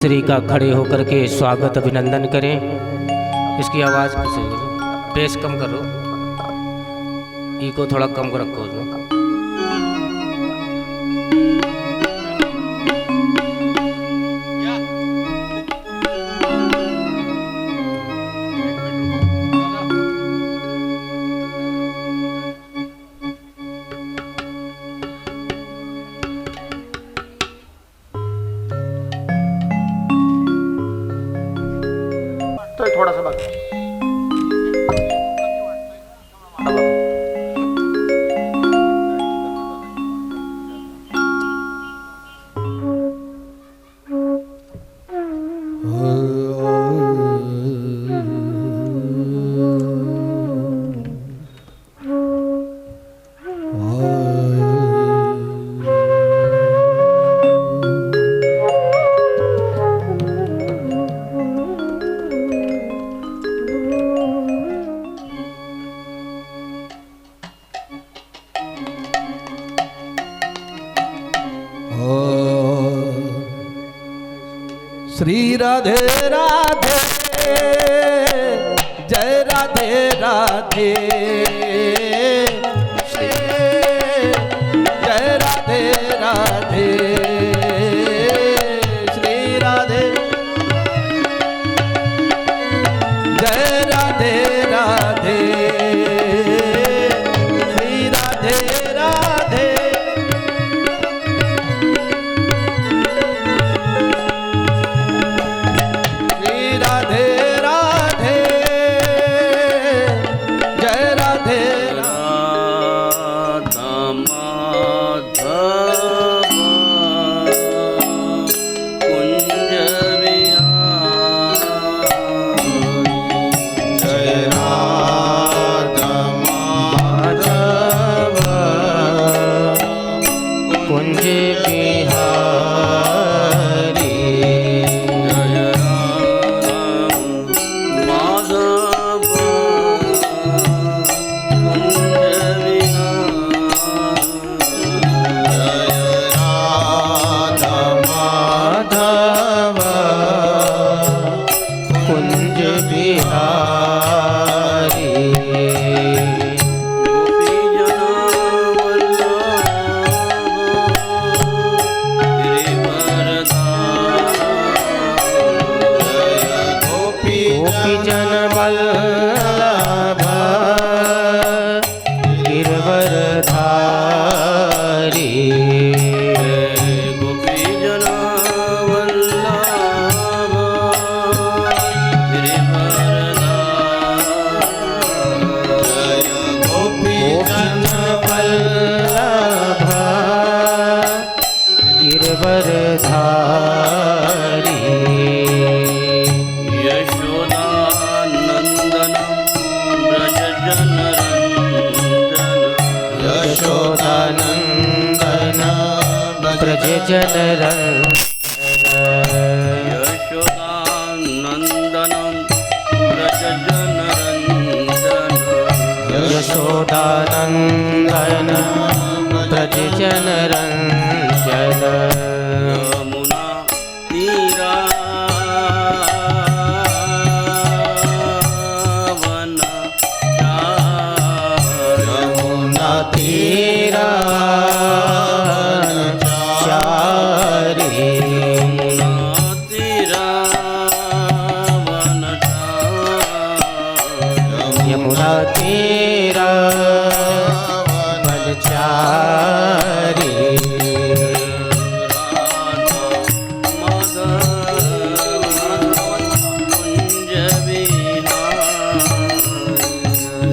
श्री का खड़े होकर के स्वागत अभिनंदन करें। इसकी आवाज़ बेस कम करो, ई को थोड़ा कम रखो उसमें। तो थोड़ा सा बाकी श्री राधे राधे जय राधे राधे श्री जय राधे राधे श्री राधे जय राधे राधे श्री राधे राधे जन वल्लभ गिरवरधारी गोपी जन वल्लभ गिरवरधारी गोपी जन वल्लभ गिरवरधारी यशोदानंदन ब्रज जनरंजन यशोदानंदन ब्रज जनरंजन यमुना तीरा तेरा चारी यमुना तेरा वनचारी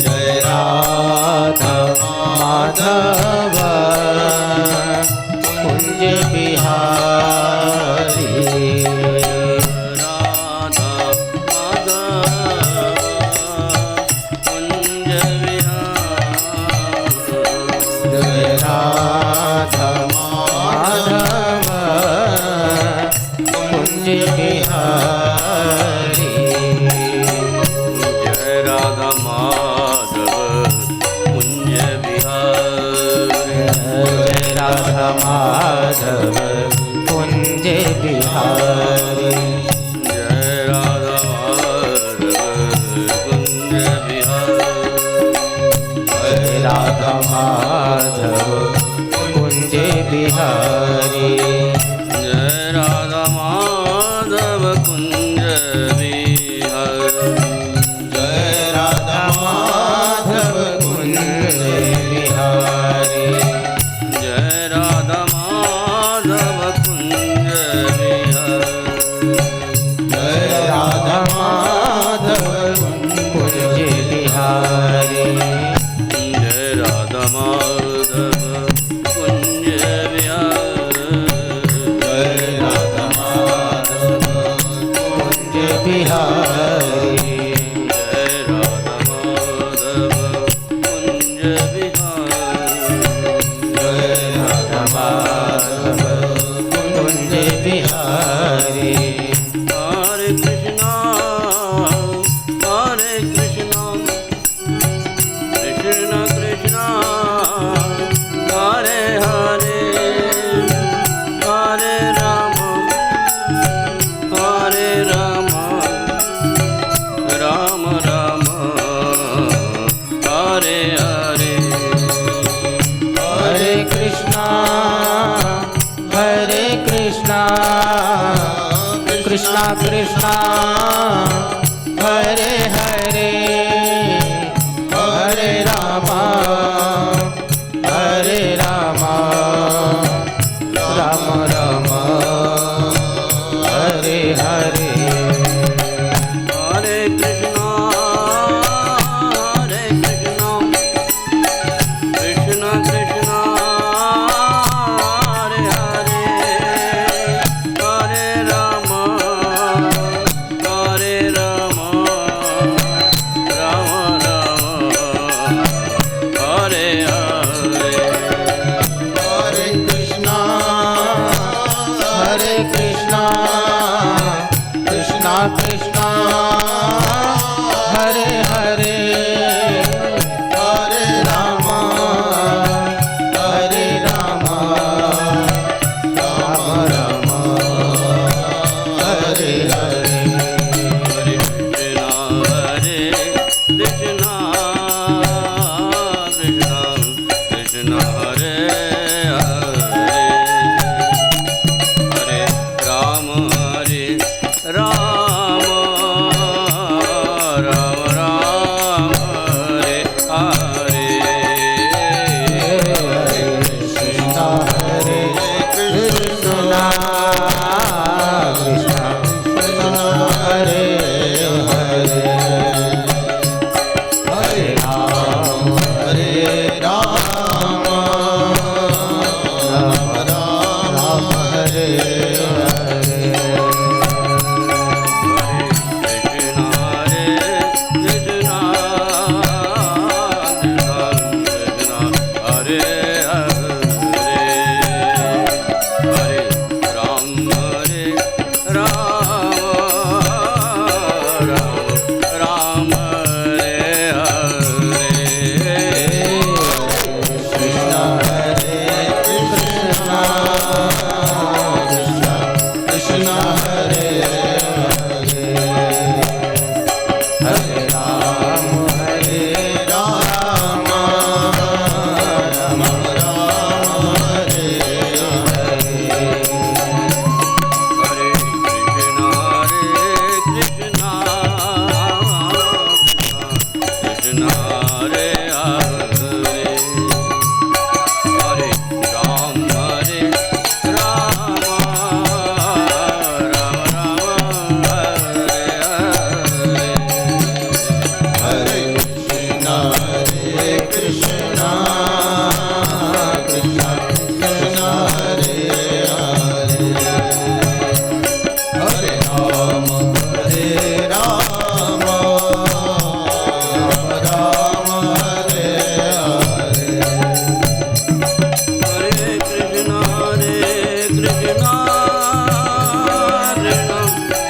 जय राधा माधव कुंज बिहारी राधा माधव कुंज बिहारी जय राधा माधव कुंज बिहारी जय राधा माधव कुंज बिहारी राधा माधव कुंज बिहारी। बिहारी जय राधा माधव कुंज बिहारी जय राधा माधव कुंज बिहारी हरे कृष्णा कृष्ण कृष्ण हरे हरे हरे राम राम राम हरे हरे हरे कृष्णा कृष्णा कृष्णा हरे हरे हरे रामा राम राम हरे हरे हरे कृष्णा कृष्ण कृष्ण हरे हरे हरे राम राम हरे हरे हरे कृष्णा कृष्णा कृष्णा हरे हरे हरे रामा राम राम हरे हरे हरे कृष्णा कृष्ण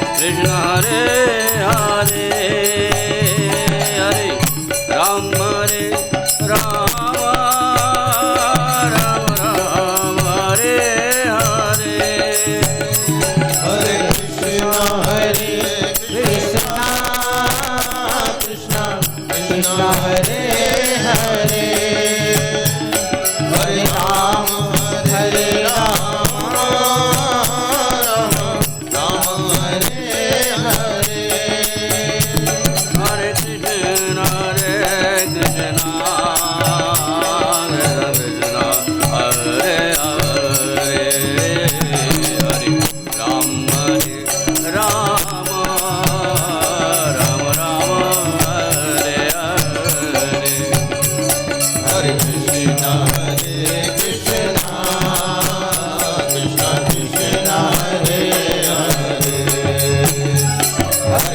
हरे हरे हरे राम राम हरे हरे कृष्णा कृष्णा हरे हरे हरे राम राम हरे हरे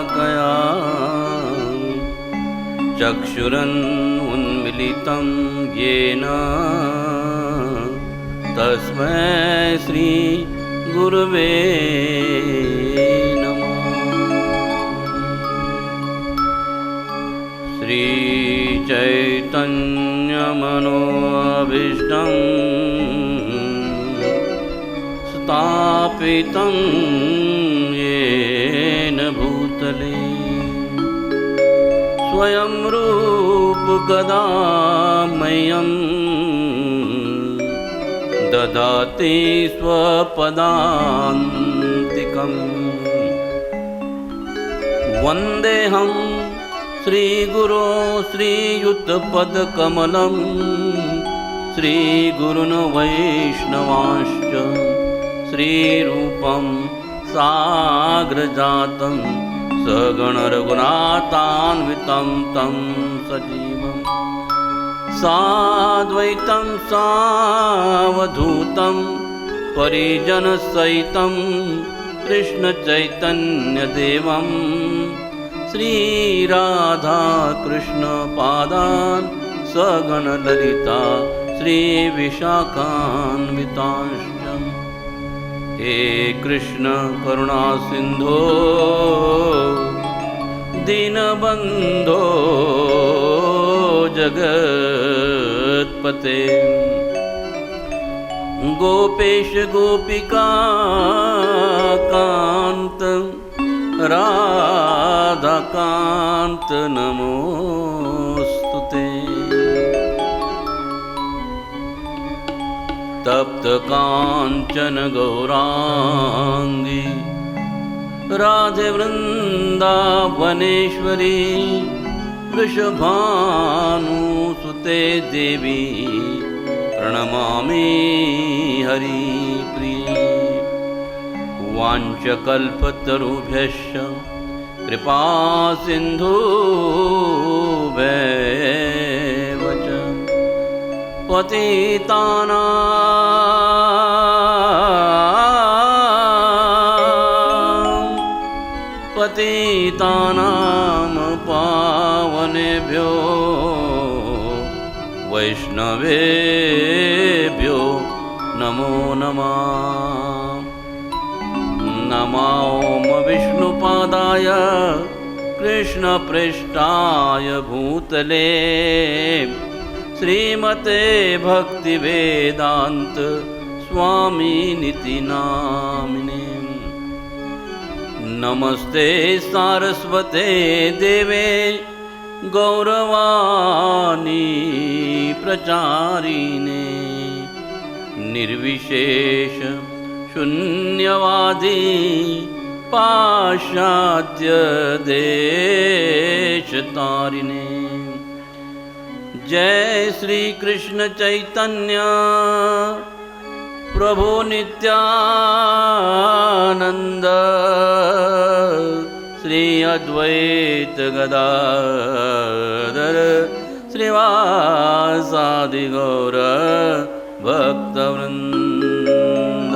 शाकया चक्षुरुन्मीलितं येन तस्मै श्री गुरुवे नमः। श्री चैतन्यमनोभीष्टं स्थापितं येन भूतले स्वयं रूप कदा मह्यं ददाति स्वपदान्तिकम्। वन्देऽहं श्रीगुरो श्रीयुतपदकमलं श्रीगुरुन् वैष्णवांश्च श्रीरूपं साग्रजातं सगणरघुनाथान्वितं तं सजीवं साद्वैतं सावधूतं परिजनसहितं कृष्णचैतन्यदेवं श्रीराधाकृष्णपादान् सगणललिता श्रीविशाखान्वितांश्च। हे कृष्ण करुणा सिंधो दीनबंधो जगत्पते गोपेश गोपिका कांत राधाकांत नमोस्तुते। तप्त कांचन गौरांगी राधे वृंदावनेश्वरी वृषभानुसुते देवी प्रणमामि हरिप्रिये। वाञ्छकल्पतरुभ्यश्च कृपा सिन्धुभ्येव च पतितानां पावनेभ्यो वैष्णवेभ्यो नमो नमः। नमो विष्णुपादाय कृष्णप्रेष्ठाय भूतले श्रीमते भक्तिवेदांत स्वामिनिति नामिने। नमस्ते सारस्वते देवे गौरवाणी प्रचारिणे निर्विशेष शून्यवादी पाश्चात्य देशतारिणे। जय श्री कृष्ण चैतन्य प्रभु नित्यानंद श्री अद्वैत गदाधर श्रीवासादि गौर भक्तवृंद।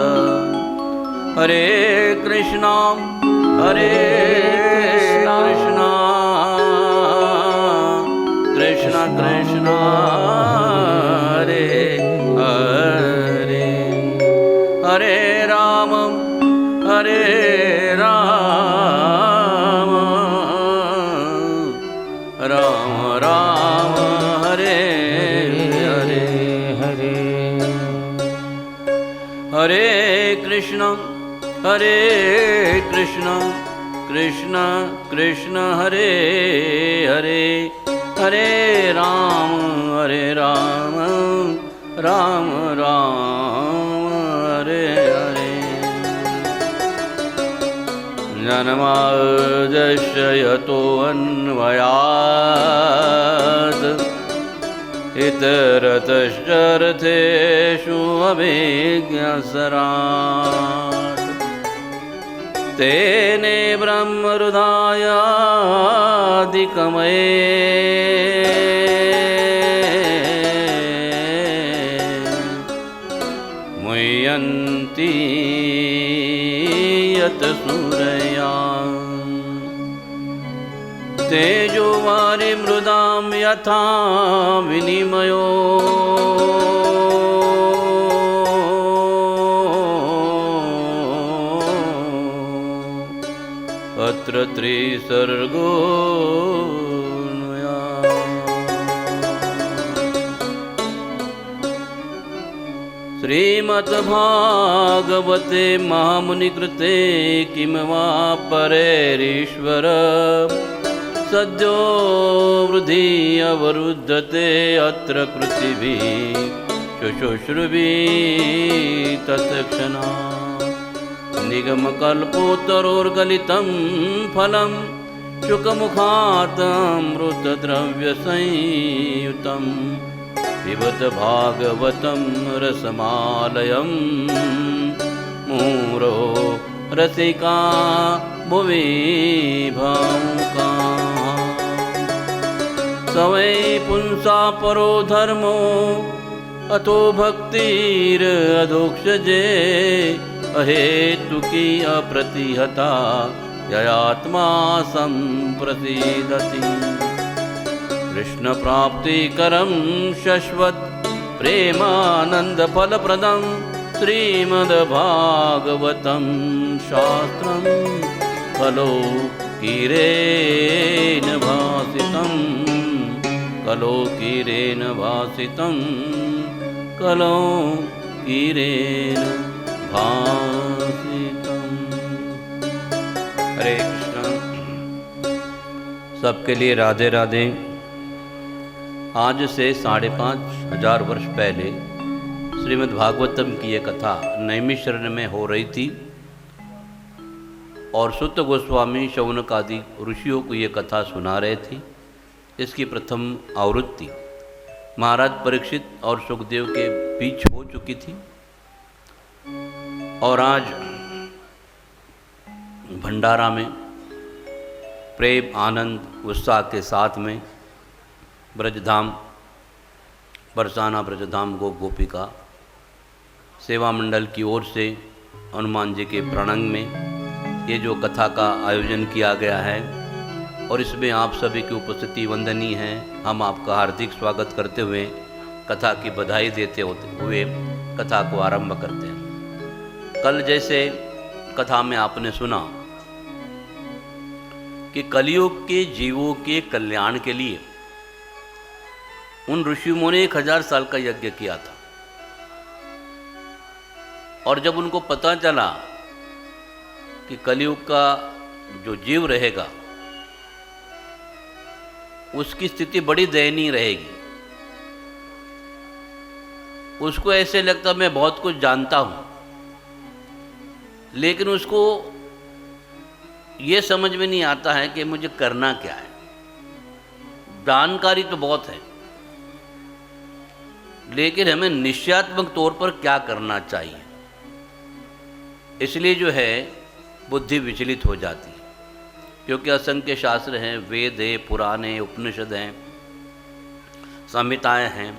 हरे कृष्णा कृष्ण कृष्ण हरे हरे हरे राम राम राम हरे हरे हरे कृष्ण कृष्ण कृष्ण हरे हरे हरे राम राम राम हरे हरे। जन्माद्यस्य यतोऽन्वयात् इतरतश्चरतेषु अभिज्ञस्वराट् तेने ब्रह्महृदायादिकमये मुह्यन्ति यत् सूरया तेजो वारि मृदां यथा विनिमयो अत्र त्रिसर्गो श्रीमद्भागवते महामुनिकृते किं वा परेरीश्वर सद्यो वृद्धि अवरुद्धते अत्र कृतिभिः शुश्रूषुभिः तत्क्षणा निगमकल्पोत्तरोर्गलितं फलं शुकमुखातमृतद्रव्यसंयुतं पिबत भागवतं रसमालयं मुहुरो रसिका भुवि भावुकाः स वै पुंसा परो धर्मो अतो भक्तिरधोक्षजे अहेतुकी अप्रतिहता ययात्मा संप्रसीदति कृष्ण प्राप्तिकरं शश्वत प्रेमानन्दफलप्रदं श्रीमद्भागवतं शास्त्रं कलो कीरेन भासितं कलो कीरेन भासितं कलो कीरेन भासितं। हरे कृष्ण। सबके लिए राधे राधे। आज से 5,500 वर्ष पहले श्रीमद् भागवतम की ये कथा नैमिषारण्य में हो रही थी और सुत गोस्वामी शौनक आदि ऋषियों को ये कथा सुना रहे थे। इसकी प्रथम आवृत्ति महाराज परीक्षित और सुखदेव के बीच हो चुकी थी और आज भंडारा में प्रेम आनंद उत्साह के साथ में ब्रजधाम बरसाना ब्रजधाम गोपिका सेवा मंडल की ओर से हनुमान जी के प्रांगण में ये जो कथा का आयोजन किया गया है और इसमें आप सभी की उपस्थिति वंदनीय है। हम आपका हार्दिक स्वागत करते हुए कथा की बधाई देते हुए कथा को आरंभ करते हैं। कल जैसे कथा में आपने सुना कि कलयुग के जीवों के कल्याण के लिए उन ऋषियों ने 1000 साल का यज्ञ किया था और जब उनको पता चला कि कलयुग का जो जीव रहेगा उसकी स्थिति बड़ी दयनीय रहेगी, उसको ऐसे लगता मैं बहुत कुछ जानता हूं, लेकिन उसको ये समझ में नहीं आता है कि मुझे करना क्या है। जानकारी तो बहुत है, लेकिन हमें निश्चयात्मक तौर पर क्या करना चाहिए, इसलिए जो है बुद्धि विचलित हो जाती है। क्योंकि असंख्य शास्त्र हैं, वेद है, पुराण है, उपनिषद हैं, संहिताएं हैं,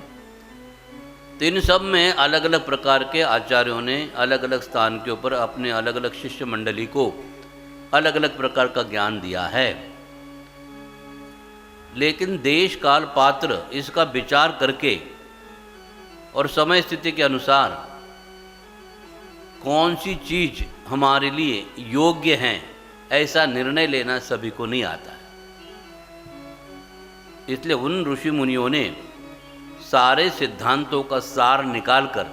तो इन सब में अलग अलग प्रकार के आचार्यों ने अलग अलग स्थान के ऊपर अपने अलग अलग शिष्य मंडली को अलग अलग प्रकार का ज्ञान दिया है। लेकिन देश काल पात्र इसका विचार करके और समय स्थिति के अनुसार कौन सी चीज हमारे लिए योग्य है ऐसा निर्णय लेना सभी को नहीं आता है। इसलिए उन ऋषि मुनियों ने सारे सिद्धांतों का सार निकालकर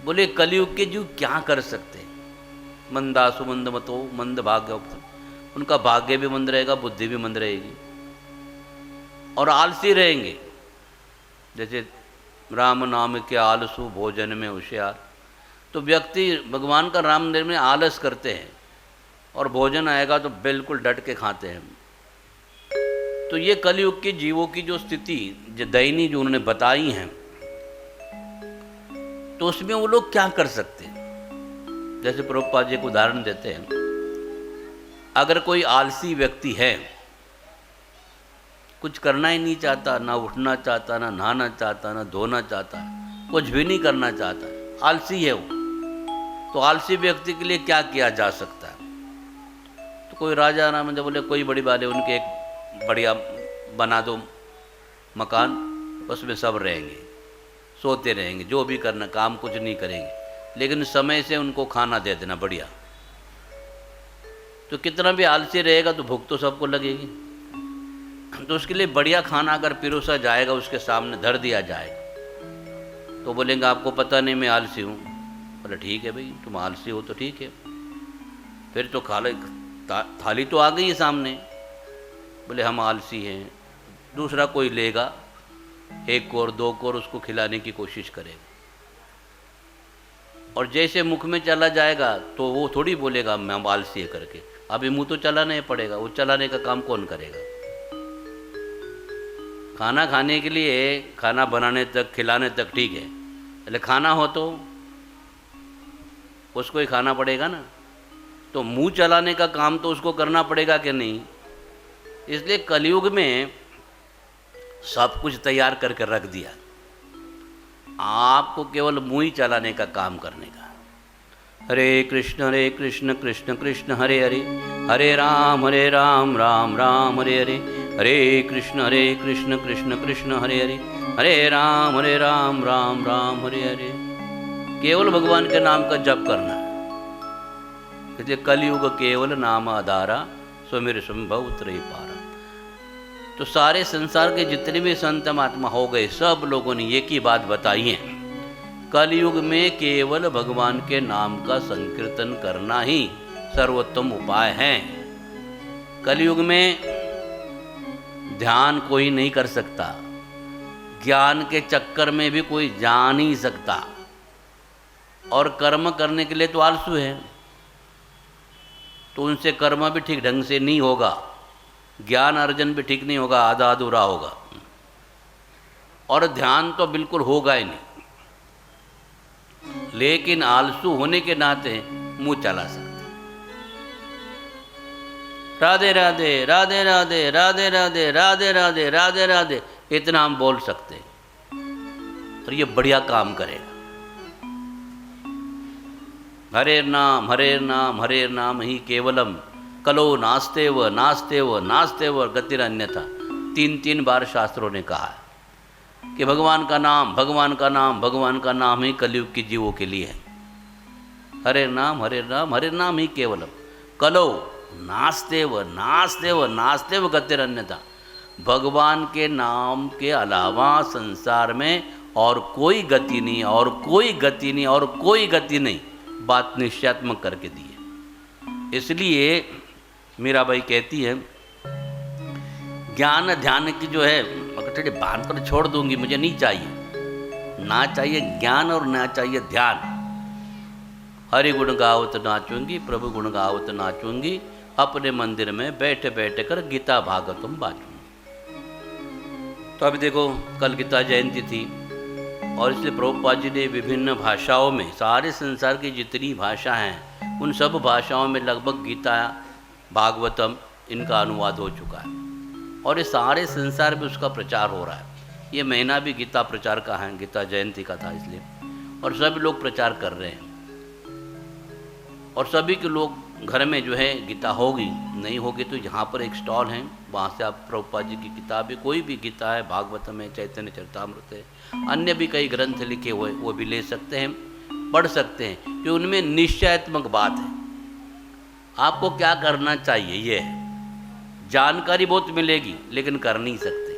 बोले कलयुग के जीव क्या कर सकते हैं। मंदासु मंदमतो मंद भाग्य, उनका भाग्य भी मंद रहेगा, बुद्धि भी मंद रहेगी और आलसी रहेंगे। जैसे राम नाम के आलसु भोजन में होशियार, तो व्यक्ति भगवान का राम मंदिर में आलस करते हैं और भोजन आएगा तो बिल्कुल डट के खाते हैं। तो ये कलयुग के जीवों की जो स्थिति जो दयनीय जो उन्होंने बताई हैं, तो उसमें वो लोग क्या कर सकते हैं। जैसे प्रभुपाद जी एक उदाहरण देते हैं, अगर कोई आलसी व्यक्ति है, कुछ करना ही नहीं चाहता, ना उठना चाहता, ना नहाना चाहता, ना धोना चाहता, कुछ भी नहीं करना चाहता, आलसी है वो, तो आलसी व्यक्ति के लिए क्या किया जा सकता है। तो तो कोई राजा ना मतलब बोले कोई बड़ी बात है, उनके एक बढ़िया बना दो मकान, उसमें सब रहेंगे, सोते रहेंगे, जो भी करना काम कुछ नहीं करेंगे, लेकिन समय से उनको खाना दे देना बढ़िया। तो कितना भी आलसी रहेगा तो भूख तो सबको लगेगी, तो उसके लिए बढ़िया खाना अगर पिरोसा जाएगा, उसके सामने धर दिया जाएगा, तो बोलेंगे आपको पता नहीं मैं आलसी हूँ। बोले ठीक है भाई, तुम आलसी हो तो ठीक है, फिर तो थाली तो आ गई है सामने। बोले हम आलसी हैं, दूसरा कोई लेगा, एक कोर दो कोर उसको खिलाने की कोशिश करेगा, और जैसे मुख में चला जाएगा तो वो थोड़ी बोलेगा मैं आलसी है करके, अभी मुंह तो चलाना ही पड़ेगा, वो चलाने का काम कौन करेगा। खाना खाने के लिए, खाना बनाने तक खिलाने तक ठीक है, पहले खाना हो तो उसको ही खाना पड़ेगा ना, तो मुंह चलाने का काम तो उसको करना पड़ेगा कि नहीं। इसलिए कलयुग में सब कुछ तैयार करके रख दिया, आपको केवल मुंह ही चलाने का काम करने का। हरे कृष्ण कृष्ण कृष्ण हरे हरे, हरे राम राम राम हरे हरे, हरे कृष्ण कृष्ण कृष्ण हरे हरे, हरे राम राम राम हरे हरे। केवल भगवान के नाम का जप करना है। इसलिए कलयुग केवल नाम आधारा, स्वमेर संभव त्रय पारा। तो सारे संसार के जितने भी संत महात्मा हो गए, सब लोगों ने एक ही बात बताई है, कलयुग में केवल भगवान के नाम का संकीर्तन करना ही सर्वोत्तम उपाय है। कलयुग में ध्यान कोई नहीं कर सकता, ज्ञान के चक्कर में भी कोई जा नहीं सकता, और कर्म करने के लिए तो आलसू है, तो उनसे कर्म भी ठीक ढंग से नहीं होगा, ज्ञान अर्जन भी ठीक नहीं होगा, आधा अधूरा होगा, और ध्यान तो बिल्कुल होगा ही नहीं। लेकिन आलसू होने के नाते मुंह चला सकते। राधे राधे राधे राधे राधे राधे राधे राधे राधे राधे इतना हम बोल सकते हैं, और ये बढ़िया काम करेगा। हरे नाम हरे नाम ही केवलम, कलो नास्तेव नास्तेव नास्तेव गतिरन्यथा। 3 बार शास्त्रों ने कहा है कि भगवान का नाम भगवान का नाम भगवान का नाम ही कलयुग के जीवों के लिए है। हरे नाम हरे नाम ही केवलम, कलो नास्तेव नास्तेव नास्तेव गतिरन्यथा। भगवान के नाम के अलावा संसार में और कोई गति नहीं, और कोई गति नहीं, और कोई गति नहीं, बात निश्चयात्मक करके दी है। इसलिए मीराबाई कहती है, ज्ञान ध्यान की जो है अगर बांध कर छोड़ दूंगी, मुझे नहीं चाहिए, ना चाहिए ज्ञान और ना चाहिए ध्यान। हरि गुण गावत नाचूंगी, प्रभु गुण गावत नाचूंगी, अपने मंदिर में बैठे बैठे कर गीता भागवतम बांचूंगी। तो अभी देखो कल गीता जयंती थी, और इसलिए प्रभुपाद जी ने विभिन्न भाषाओं में, सारे संसार की जितनी भाषा हैं उन सब भाषाओं में लगभग गीता भागवतम इनका अनुवाद हो चुका है, और ये सारे संसार में उसका प्रचार हो रहा है। ये महीना भी गीता प्रचार का है, गीता जयंती का था इसलिए, और सभी लोग प्रचार कर रहे हैं, और सभी के लोग घर में जो है गीता होगी, नहीं होगी तो यहाँ पर एक स्टॉल है, वहाँ से आप प्रभुपाद जी की किताबें, कोई भी गीता है, भागवतम है, चैतन्य चरितामृत है, अन्य भी कई ग्रंथ लिखे हुए वो भी ले सकते हैं, पढ़ सकते हैं, कि उनमें निश्चयात्मक बात है। आपको क्या करना चाहिए ये है, जानकारी बहुत मिलेगी लेकिन कर नहीं सकते।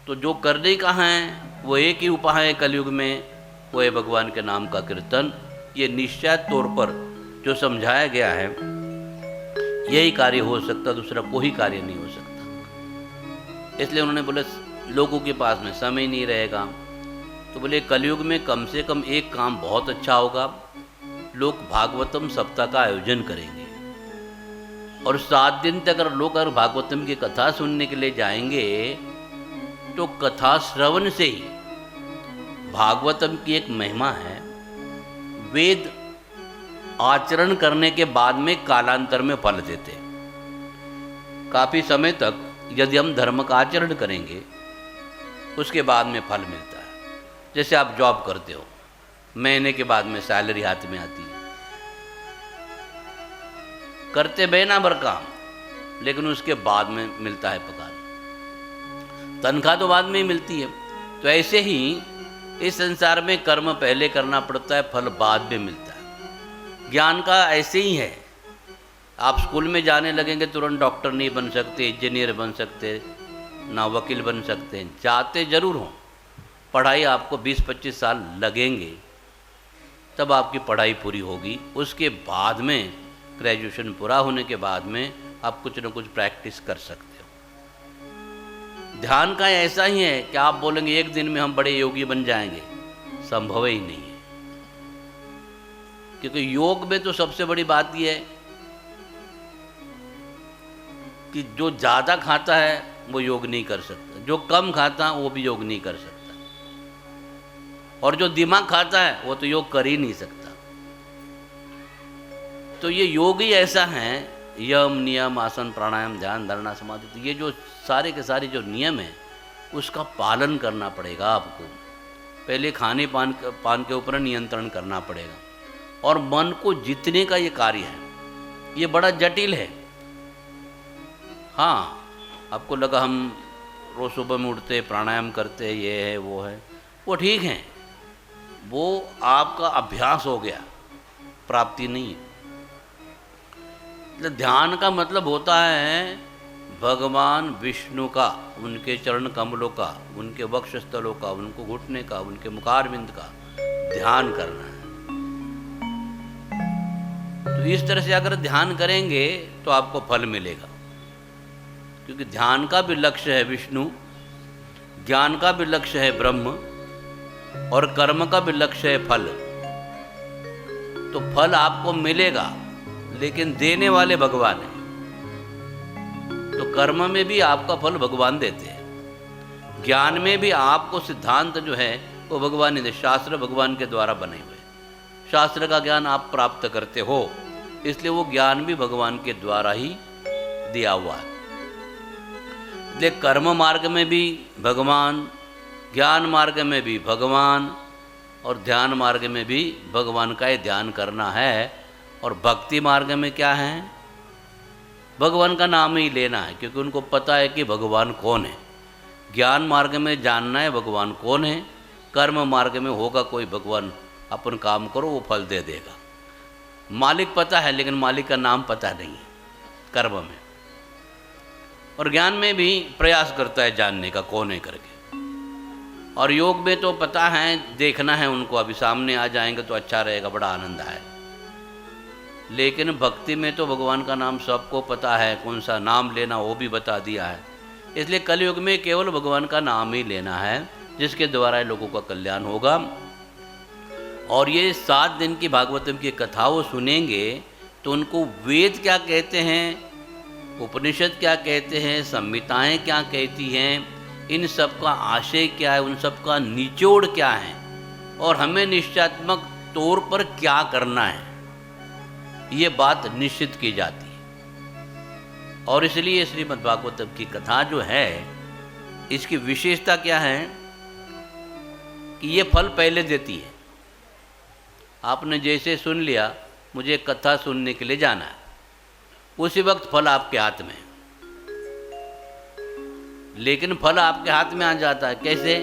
तो जो करने का है वो एक ही उपाय है कलयुग में, वो है भगवान के नाम का कीर्तन। ये निश्चित तौर पर जो समझाया गया है यही कार्य हो सकता, दूसरा कोई कार्य नहीं हो सकता। इसलिए उन्होंने बोला लोगों के पास में समय नहीं रहेगा, तो बोले कलयुग में कम से कम एक काम बहुत अच्छा होगा, लोग भागवतम सप्ताह का आयोजन करेंगे, और 7 दिन तक अगर लोग अगर भागवतम की कथा सुनने के लिए जाएंगे तो कथा श्रवण से ही भागवतम की एक महिमा है। वेद आचरण करने के बाद में कालांतर में फल देते हैं। काफ़ी समय तक यदि हम धर्म का आचरण करेंगे उसके बाद में फल मिलता है। जैसे आप जॉब करते हो, महीने के बाद में सैलरी हाथ में आती है, करते महीना भर काम, लेकिन उसके बाद में मिलता है पगार, तनख्वाह तो बाद में ही मिलती है। तो ऐसे ही इस संसार में कर्म पहले करना पड़ता है, फल बाद में मिलता है। ज्ञान का ऐसे ही है, आप स्कूल में जाने लगेंगे तुरंत डॉक्टर नहीं बन सकते, इंजीनियर बन सकते, ना वकील बन सकते हैं। चाहते ज़रूर हों, पढ़ाई आपको 20-25 साल लगेंगे, तब आपकी पढ़ाई पूरी होगी। उसके बाद में ग्रेजुएशन पूरा होने के बाद में आप कुछ न कुछ प्रैक्टिस कर सकते हो। ध्यान का ऐसा ही है कि आप बोलेंगे एक दिन में हम बड़े योगी बन जाएंगे, संभव ही नहीं है। क्योंकि योग में तो सबसे बड़ी बात यह है कि जो ज़्यादा खाता है वो योग नहीं कर सकता, जो कम खाता वो भी योग नहीं कर सकता, और जो दिमाग खाता है वो तो योग कर ही नहीं सकता। तो ये योग ही ऐसा है, यम नियम आसन प्राणायाम ध्यान धारणा समाधि, तो ये जो सारे के सारे जो नियम है उसका पालन करना पड़ेगा आपको। पहले खाने पान के ऊपर नियंत्रण करना पड़ेगा, और मन को जीतने का ये कार्य है, ये बड़ा जटिल है। हाँ, आपको लगा हम रोज़ सुबह में उठते प्राणायाम करते, ये है वो है, वो ठीक है, वो आपका अभ्यास हो गया, प्राप्ति नहीं है। ध्यान का मतलब होता है भगवान विष्णु का, उनके चरण कमलों का, उनके वक्षस्थलों का, उनको घुटने का, उनके मुखारविंद का ध्यान करना है। तो इस तरह से अगर ध्यान करेंगे तो आपको फल मिलेगा, क्योंकि ध्यान का भी लक्ष्य है विष्णु, ज्ञान का भी लक्ष्य है ब्रह्म, और कर्म का भी लक्ष्य है फल। तो फल आपको मिलेगा, लेकिन देने वाले भगवान हैं। तो कर्म में भी आपका फल भगवान देते हैं, ज्ञान में भी आपको सिद्धांत जो है वो भगवान ही दे, शास्त्र भगवान के द्वारा बने हुए, शास्त्र का ज्ञान आप प्राप्त करते हो, इसलिए वो ज्ञान भी भगवान के द्वारा ही दिया हुआ है। इसलिए कर्म मार्ग में भी भगवान, ज्ञान मार्ग में भी भगवान, और ध्यान मार्ग में भी भगवान का ही ध्यान करना है। और भक्ति मार्ग में क्या है, भगवान का नाम ही लेना है, क्योंकि उनको पता है कि भगवान कौन है। ज्ञान मार्ग में जानना है भगवान कौन है, कर्म मार्ग में होगा कोई भगवान, अपन काम करो वो फल दे देगा। मालिक पता है, लेकिन मालिक का नाम पता नहीं है कर्म में। और ज्ञान में भी प्रयास करता है जानने का कौन है करके, और योग में तो पता है, देखना है उनको, अभी सामने आ जाएंगे तो अच्छा रहेगा, बड़ा आनंद आए। लेकिन भक्ति में तो भगवान का नाम सबको पता है, कौन सा नाम लेना वो भी बता दिया है। इसलिए कलयुग में केवल भगवान का नाम ही लेना है, जिसके द्वारा लोगों का कल्याण होगा। और ये 7 दिन की भागवतम की कथा वो सुनेंगे तो उनको वेद क्या कहते हैं, उपनिषद क्या कहते हैं, संहिताएं क्या कहती हैं, इन सब का आशय क्या है, उन सब का निचोड़ क्या है, और हमें निश्चयात्मक तौर पर क्या करना है, ये बात निश्चित की जाती है। और इसलिए श्रीमद्भागवतम की कथा जो है, इसकी विशेषता क्या है कि ये फल पहले देती है। आपने जैसे सुन लिया, मुझे कथा सुनने के लिए जाना है, उसी वक्त फल आपके हाथ में है। लेकिन फल आपके हाथ में आ जाता है कैसे,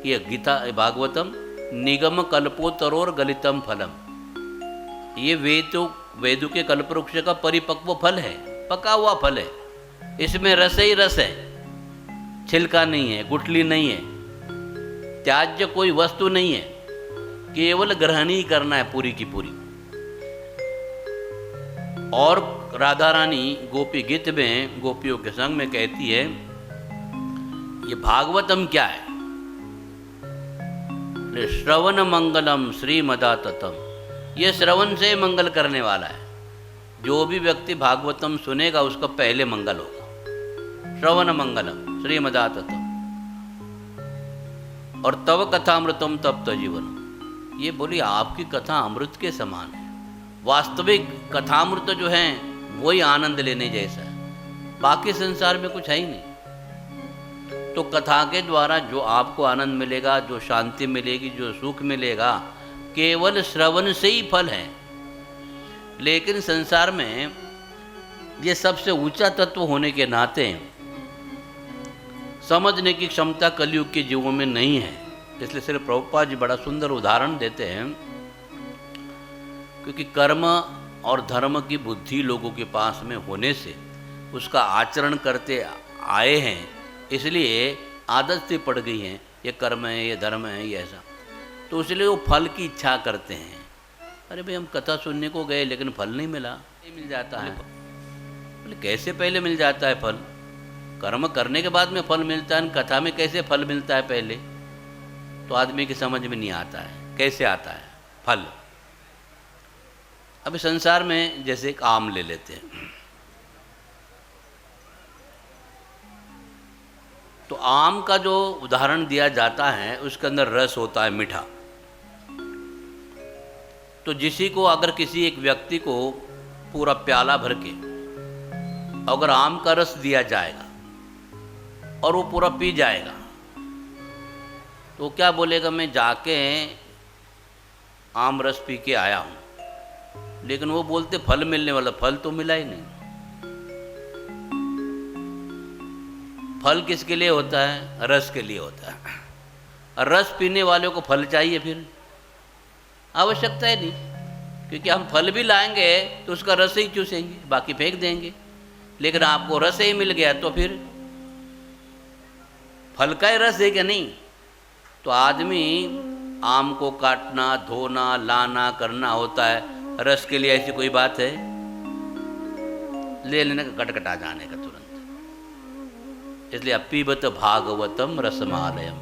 ये गीता भागवतम निगम कल्पोत्तरोर गलितम फलम, ये वेदों के कल्पवृक्ष का परिपक्व फल है, पका हुआ फल है। इसमें रस ही रस है, छिलका नहीं है, गुठली नहीं है, त्याज्य कोई वस्तु नहीं है, केवल ग्रहण ही करना है पूरी की पूरी। और राधा रानी गोपी गीत में गोपियों के संग में कहती है, ये भागवतम क्या है, श्रवण मंगलम श्रीमदाततम, ये श्रवण से मंगल करने वाला है। जो भी व्यक्ति भागवतम सुनेगा उसका पहले मंगल होगा। श्रवण मंगलम श्रीमदाततम, और तव कथामृतम तप्त जीवनम, ये बोली आपकी कथा अमृत के समान है। वास्तविक कथामृत जो है वही आनंद लेने जैसा है, बाकी संसार में कुछ है ही नहीं। तो कथा के द्वारा जो आपको आनंद मिलेगा, जो शांति मिलेगी, जो सुख मिलेगा, केवल श्रवण से ही फल है। लेकिन संसार में ये सबसे ऊंचा तत्व होने के नाते समझने की क्षमता कलयुग के जीवों में नहीं है। इसलिए श्री प्रभुपाद जी बड़ा सुंदर उदाहरण देते हैं, क्योंकि कर्म और धर्म की बुद्धि लोगों के पास में होने से उसका आचरण करते आए हैं, इसलिए आदत से पड़ गई हैं, ये कर्म है, ये धर्म है, ये ऐसा, तो इसलिए वो फल की इच्छा करते हैं। अरे भाई हम कथा सुनने को गए लेकिन फल नहीं मिला, मिल जाता है। बोले कैसे पहले मिल जाता है फल? कर्म करने के बाद में फल मिलता है, कथा में कैसे फल मिलता है पहले? तो आदमी की समझ में नहीं आता है कैसे आता है फल। अभी संसार में जैसे एक आम ले लेते हैं, तो आम का जो उदाहरण दिया जाता है उसके अंदर रस होता है मीठा। तो अगर किसी एक व्यक्ति को पूरा प्याला भर के अगर आम का रस दिया जाएगा और वो पूरा पी जाएगा, तो क्या बोलेगा, मैं जाके आम रस पी के आया हूँ। लेकिन वो बोलते फल मिलने वाला, फल तो मिला ही नहीं। फल किसके लिए होता है? रस के लिए होता है। और रस पीने वाले को फल चाहिए, फिर आवश्यकता है नहीं, क्योंकि हम फल भी लाएंगे तो उसका रस ही चूसेंगे, बाकी फेंक देंगे। लेकिन आपको रस ही मिल गया तो फिर फल का ही रस है क्या? नहीं। तो आदमी आम को काटना, धोना, लाना, करना होता है। रस के लिए ऐसी कोई बात है? ले लेने का, कटकटा जाने का तुरंत। इसलिए पीबत भागवतम रसमालयम,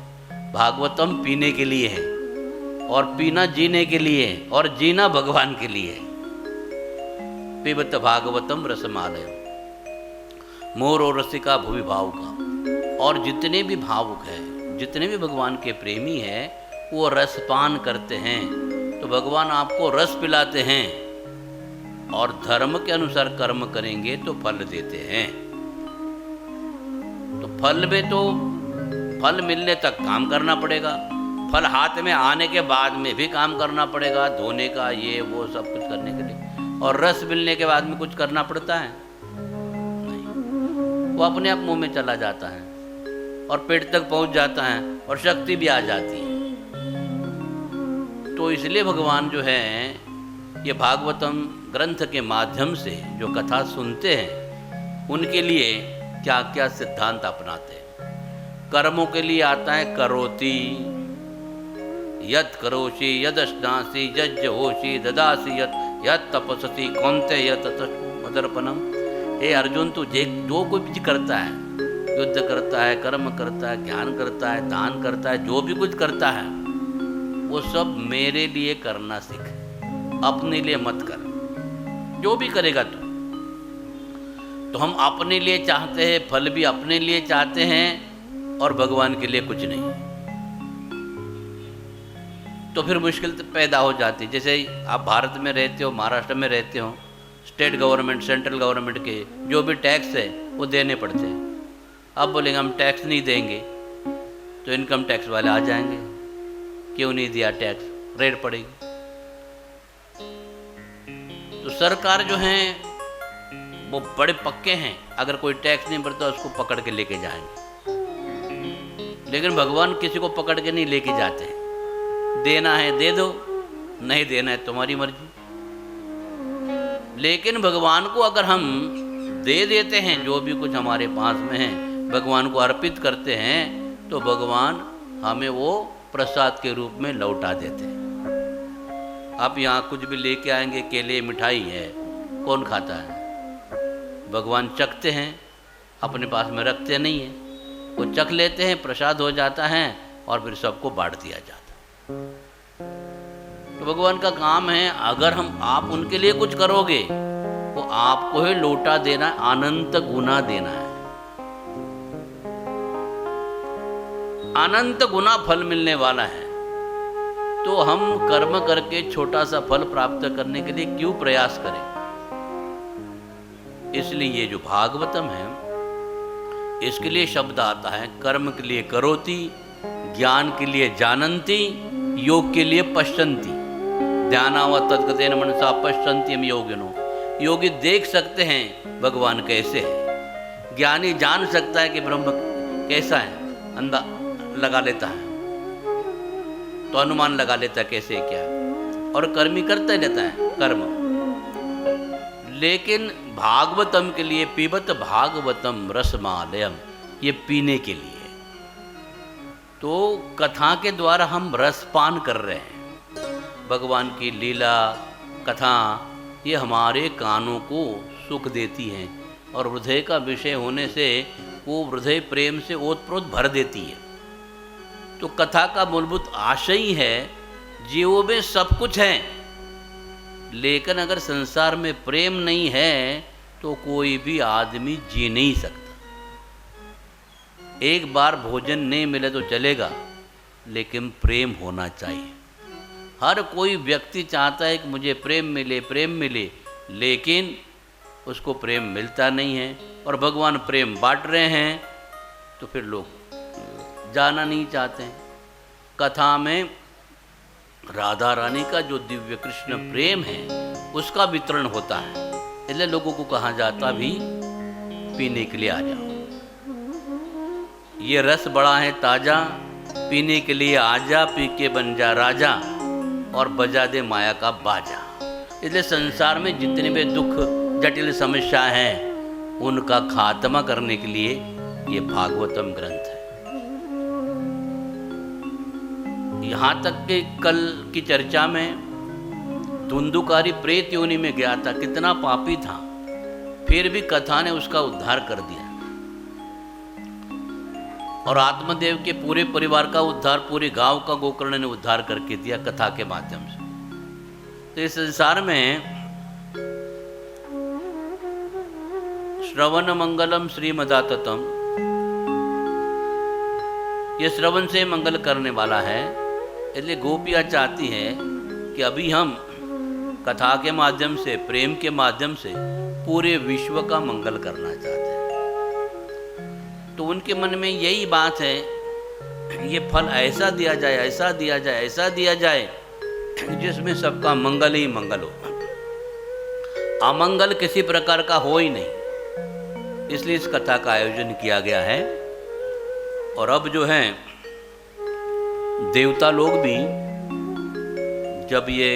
भागवतम पीने के लिए है, और पीना जीने के लिए है, और जीना भगवान के लिए है। पीबत भागवतम रसमालयम, मोर और रसिका भुवि भाव का। और जितने भी भावुक हैं, जितने भी भगवान के प्रेमी हैं, वो रसपान करते हैं। तो भगवान आपको रस पिलाते हैं, और धर्म के अनुसार कर्म करेंगे तो फल देते हैं। तो फल में तो फल मिलने तक काम करना पड़ेगा, फल हाथ में आने के बाद में भी काम करना पड़ेगा, धोने का, ये वो सब कुछ करने के लिए। और रस मिलने के बाद में कुछ करना पड़ता है? नहीं, वो अपने आप मुंह में चला जाता है और पेट तक पहुंच जाता है और शक्ति भी आ जाती है। तो इसलिए भगवान जो है ये भागवतम ग्रंथ के माध्यम से जो कथा सुनते हैं, उनके लिए क्या क्या सिद्धांत अपनाते हैं। कर्मों के लिए आता है करोति, यत् करोषि यदश्नासि यज्जहोषि ददासि यत् तपस्सि कौन्तेय ततमदर्पणम। हे अर्जुन, तू जो कोई भी करता है, युद्ध करता है, कर्म करता है, ज्ञान करता है, दान करता है, जो भी कुछ करता है वो सब मेरे लिए करना सीख, अपने लिए मत कर। जो भी करेगा तो हम अपने लिए चाहते हैं, फल भी अपने लिए चाहते हैं, और भगवान के लिए कुछ नहीं। तो फिर मुश्किल पैदा हो जाती है। जैसे आप भारत में रहते हो, महाराष्ट्र में रहते हो, स्टेट गवर्नमेंट, सेंट्रल गवर्नमेंट के जो भी टैक्स है वो देने पड़ते हैं। अब बोलेंगे हम टैक्स नहीं देंगे, तो इनकम टैक्स वाले आ जाएंगे, क्यों नहीं दिया टैक्स, रेड पड़ेगी। तो सरकार जो है वो बड़े पक्के हैं, अगर कोई टैक्स नहीं भरता उसको पकड़ के लेके जाएंगे। लेकिन भगवान किसी को पकड़ के नहीं लेके जाते। देना है दे दो, नहीं देना है तुम्हारी मर्जी। लेकिन भगवान को अगर हम दे देते हैं, जो भी कुछ हमारे पास में है भगवान को अर्पित करते हैं, तो भगवान हमें वो प्रसाद के रूप में लौटा देते हैं। आप यहाँ कुछ भी लेके आएंगे, केले, मिठाई है, कौन खाता है? भगवान चखते हैं, अपने पास में रखते नहीं हैं। वो चख लेते हैं, प्रसाद हो जाता है, और फिर सबको बांट दिया जाता है। तो भगवान का काम है, अगर आप उनके लिए कुछ करोगे, वो आपको ही लौटा देना, अनंत गुना देना है। अनंत गुना फल मिलने वाला है। तो हम कर्म करके छोटा सा फल प्राप्त करने के लिए क्यों प्रयास करें? इसलिए ये जो भागवतम है, इसके लिए शब्द आता है, कर्म के लिए करोति, ज्ञान के लिए जानन्ति, योग के लिए पश्यन्ति। ध्यानावत तद्गतेन मनसा पश्यन्ति हम योगिनो। योगी देख सकते हैं भगवान कैसे है। ज्ञानी जान सकता है कि ब्रह्म कैसा है, अंदा लगा लेता है, तो अनुमान लगा लेता है कैसे है, क्या है, और कर्मी करता ही रहता है कर्म। लेकिन भागवतम के लिए पीबत भागवतम रसमालयम, ये पीने के लिए। तो कथा के द्वारा हम रसपान कर रहे हैं। भगवान की लीला कथा ये हमारे कानों को सुख देती हैं और हृदय का विषय होने से वो हृदय प्रेम से ओतप्रोत भर देती है। तो कथा का मूलभूत आशय ही है जीवों में सब कुछ है, लेकिन अगर संसार में प्रेम नहीं है तो कोई भी आदमी जी नहीं सकता। एक बार भोजन नहीं मिले तो चलेगा, लेकिन प्रेम होना चाहिए। हर कोई व्यक्ति चाहता है कि मुझे प्रेम मिले, लेकिन उसको प्रेम मिलता नहीं है। और भगवान प्रेम बांट रहे हैं तो फिर लोग जाना नहीं चाहते हैं। कथा में राधा रानी का जो दिव्य कृष्ण प्रेम है उसका वितरण होता है, इसलिए लोगों को कहा जाता भी पीने के लिए आ जाओ, ये रस बड़ा है ताजा, पीने के लिए आजा, पी के बन जा राजा और बजा दे माया का बाजा। इसलिए संसार में जितने भी दुख जटिल समस्या हैं उनका खात्मा करने के लिए ये भागवतम ग्रंथ है। यहाँ तक कि कल की चर्चा में धुंधुकारी प्रेत योनि में गया था, कितना पापी था, फिर भी कथा ने उसका उद्धार कर दिया। और आत्मदेव के पूरे परिवार का उद्धार पूरे गांव का गोकर्ण ने उद्धार करके दिया कथा के माध्यम से। तो इस संसार में श्रवण मंगलम श्रीमदाततम, ये श्रवण से मंगल करने वाला है। इसलिए गोपियाँ चाहती हैं कि अभी हम कथा के माध्यम से, प्रेम के माध्यम से पूरे विश्व का मंगल करना चाहते हैं। तो उनके मन में यही बात है, ये फल ऐसा दिया जाए, ऐसा दिया जाए, ऐसा दिया जाए जिसमें सबका मंगल ही मंगल हो, अमंगल किसी प्रकार का हो ही नहीं। इसलिए इस कथा का आयोजन किया गया है। और अब जो है देवता लोग भी, जब ये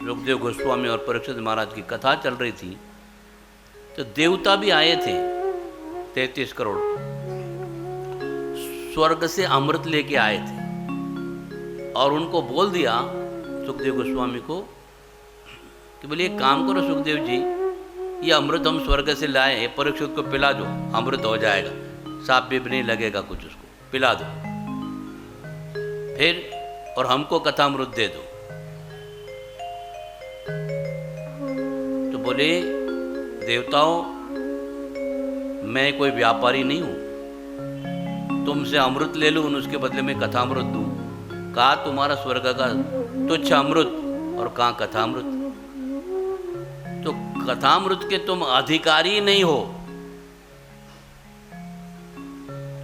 रुकदेव गोस्वामी और परीक्षित महाराज की कथा चल रही थी तो देवता भी आए थे 33 करोड़, स्वर्ग से अमृत लेके आए थे। और उनको बोल दिया सुखदेव गोस्वामी को कि बोले एक काम करो सुखदेव जी, ये अमृत हम स्वर्ग से लाए हैं, परीक्षित को पिला दो, अमृत हो जाएगा, सांप भी नहीं लगेगा कुछ, उसको पिला दो फिर, और हमको कथामृत दे दो। तो बोले देवताओं, मैं कोई व्यापारी नहीं हूं, तुमसे अमृत ले लूं, उसके बदले में कथामृत दूं। कहा तुम्हारा स्वर्ग का तुच्छ अमृत और कहाँ कथामृत। तो कथामृत के तुम अधिकारी नहीं हो।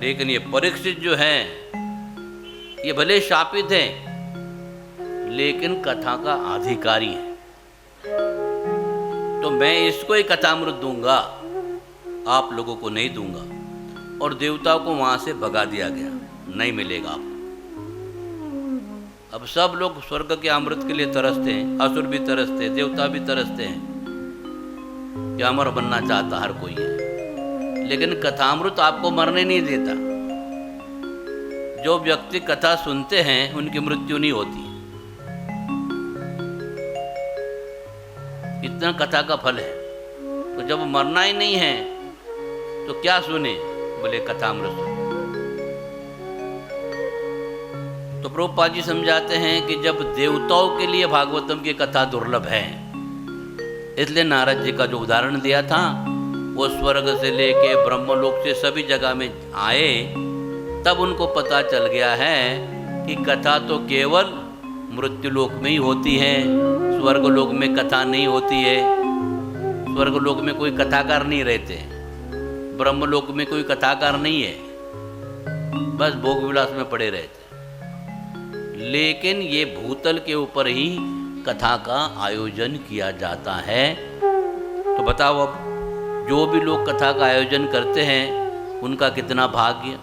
लेकिन ये परीक्षित जो है ये भले शापित है लेकिन कथा का अधिकारी है, तो मैं इसको ही कथामृत दूंगा, आप लोगों को नहीं दूंगा। और देवताओं को वहां से भगा दिया गया, नहीं मिलेगा आपको। अब सब लोग स्वर्ग के अमृत के लिए तरसते हैं, असुर भी तरसते हैं, देवता भी तरसते हैं कि अमर बनना चाहता हर कोई है, लेकिन कथामृत आपको मरने नहीं देता। जो व्यक्ति कथा सुनते हैं उनकी मृत्यु नहीं होती, इतना कथा का फल है। तो जब मरना ही नहीं है तो क्या सुने, बोले कथामृत। तो प्रभुपाद जी समझाते हैं कि जब देवताओं के लिए भागवतम की कथा दुर्लभ है, इसलिए नारद जी का जो उदाहरण दिया था, वो स्वर्ग से लेके ब्रह्मलोक से सभी जगह में आए, तब उनको पता चल गया है कि कथा तो केवल मृत्युलोक में ही होती है, स्वर्गलोक में कथा नहीं होती है। स्वर्गलोक में कोई कथाकार नहीं रहते, ब्रह्मलोक में कोई कथाकार नहीं है, बस भोग विलास में पड़े रहते। लेकिन ये भूतल के ऊपर ही कथा का आयोजन किया जाता है, तो बताओ अब जो भी लोग कथा का आयोजन करते हैं उनका कितना भाग्य,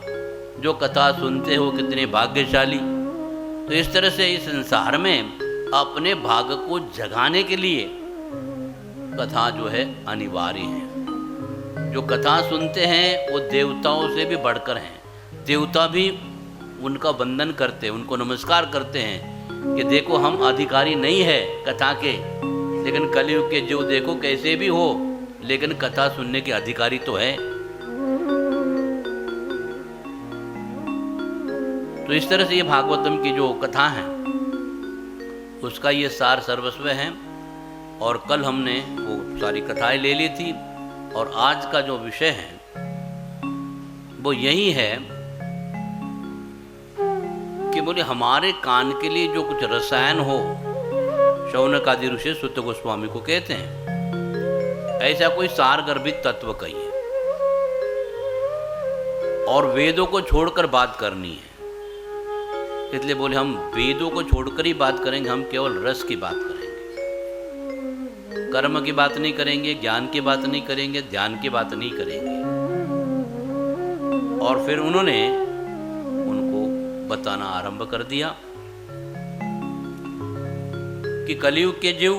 जो कथा सुनते हैं वो कितने भाग्यशाली। तो इस तरह से इस संसार में अपने भाग्य को जगाने के लिए कथा जो है अनिवार्य है। जो कथा सुनते हैं वो देवताओं से भी बढ़कर हैं। देवता भी उनका वंदन करते हैं, उनको नमस्कार करते हैं कि देखो हम अधिकारी नहीं है कथा के, लेकिन कलयुग के जो देखो कैसे भी हो लेकिन कथा सुनने के अधिकारी तो है। तो इस तरह से ये भागवतम की जो कथा है उसका ये सार सर्वस्व है। और कल हमने वो सारी कथाएं ले ली थी और आज का जो विषय है वो यही है कि बोले हमारे कान के लिए जो कुछ रसायन हो, शौनक आदि ऋषि सुत गोस्वामी को कहते हैं, ऐसा कोई सार गर्भित तत्व कहिए और वेदों को छोड़कर बात करनी है। इसलिए बोले हम वेदों को छोड़कर ही बात करेंगे, हम केवल रस की बात करेंगे, कर्म की बात नहीं करेंगे, ज्ञान की बात नहीं करेंगे, ध्यान की बात नहीं करेंगे। और फिर उन्होंने उनको बताना आरंभ कर दिया कि कलयुग के जीव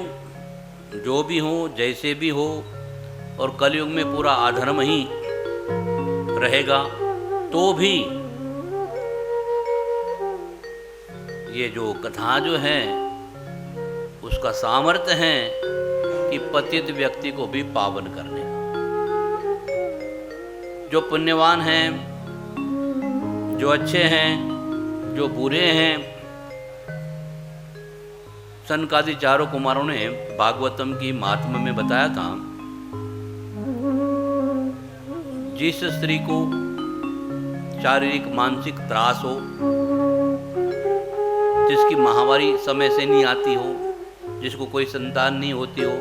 जो भी हो, जैसे भी हो, और कलयुग में पूरा अधर्म ही रहेगा तो भी ये जो कथा जो है उसका सामर्थ्य है कि पतित व्यक्ति को भी पावन करने का। जो पुण्यवान हैं, जो अच्छे हैं, जो बुरे हैं, सनकादि चारों कुमारों ने भागवतम की महात्म्य में बताया था, जिस स्त्री को शारीरिक मानसिक त्रास हो, जिसकी माहवारी समय से नहीं आती हो, जिसको कोई संतान नहीं होती हो,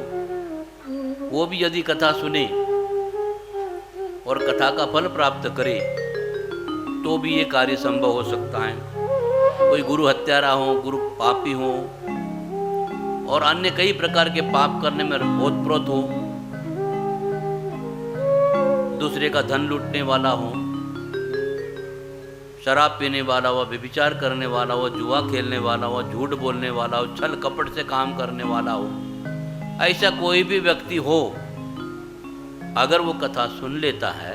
वो भी यदि कथा सुने और कथा का फल प्राप्त करे तो भी ये कार्य संभव हो सकता है। कोई गुरु हत्यारा हो, गुरु पापी हो और अन्य कई प्रकार के पाप करने में ओतप्रोत हो, दूसरे का धन लूटने वाला हो, शराब पीने वाला हो, व्यभिचार करने वाला हो, जुआ खेलने वाला हो, झूठ बोलने वाला हो, छल कपट से काम करने वाला हो, ऐसा कोई भी व्यक्ति हो, अगर वो कथा सुन लेता है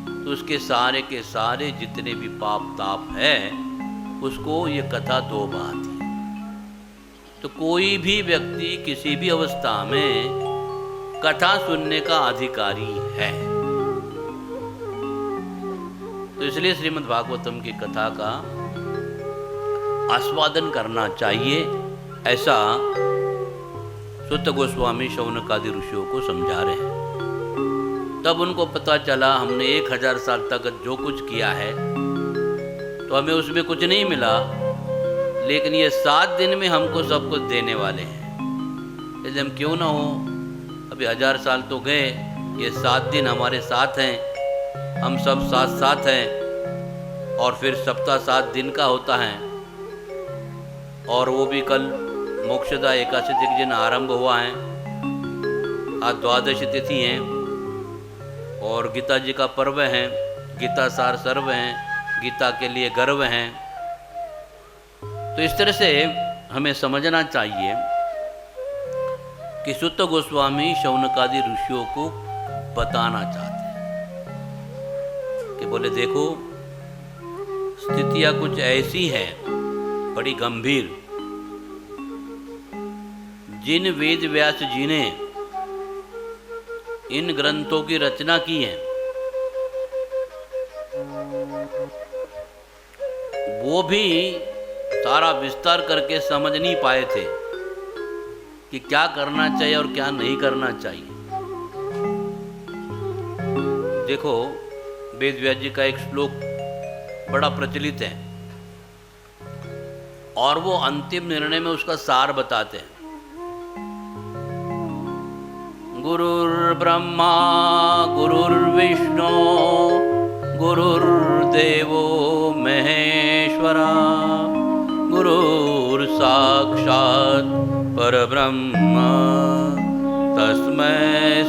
तो उसके सारे के सारे जितने भी पाप ताप है उसको ये कथा धो बहाती है। तो कोई भी व्यक्ति किसी भी अवस्था में कथा सुनने का अधिकारी है। तो इसलिए श्रीमद् भागवतम की कथा का आस्वादन करना चाहिए, ऐसा सुत गोस्वामी शौनक आदि ऋषियों को समझा रहे हैं। तब उनको पता चला हमने 1000 साल तक जो कुछ किया है तो हमें उसमें कुछ नहीं मिला, लेकिन ये 7 दिन में हमको सब कुछ देने वाले हैं। इसलिए हम क्यों ना हो, अभी 1000 साल तो गए, ये 7 दिन हमारे साथ हैं, हम सब साथ साथ हैं। और फिर सप्ताह 7 दिन का होता है और वो भी कल मोक्षदा एकादशी के दिन आरंभ हुआ है। आज 12 तिथि है और गीता जी का पर्व है, गीता सार सर्व है, गीता के लिए गर्व है। तो इस तरह से हमें समझना चाहिए कि सुत गोस्वामी शौनकादि ऋषियों को बताना चाहते हैं कि बोले देखो स्थितियां कुछ ऐसी हैं बड़ी गंभीर, जिन वेद व्यास जी ने इन ग्रंथों की रचना की है वो भी सारा विस्तार करके समझ नहीं पाए थे कि क्या करना चाहिए और क्या नहीं करना चाहिए। देखो वेद व्यास जी का एक श्लोक बड़ा प्रचलित है और वो अंतिम निर्णय में उसका सार बताते हैं। गुरुर्ब्रह्मा गुरुर्विष्णु गुरुर्देवो महेश्वरा गुरुर्साक्षात् परब्रह्म तस्मै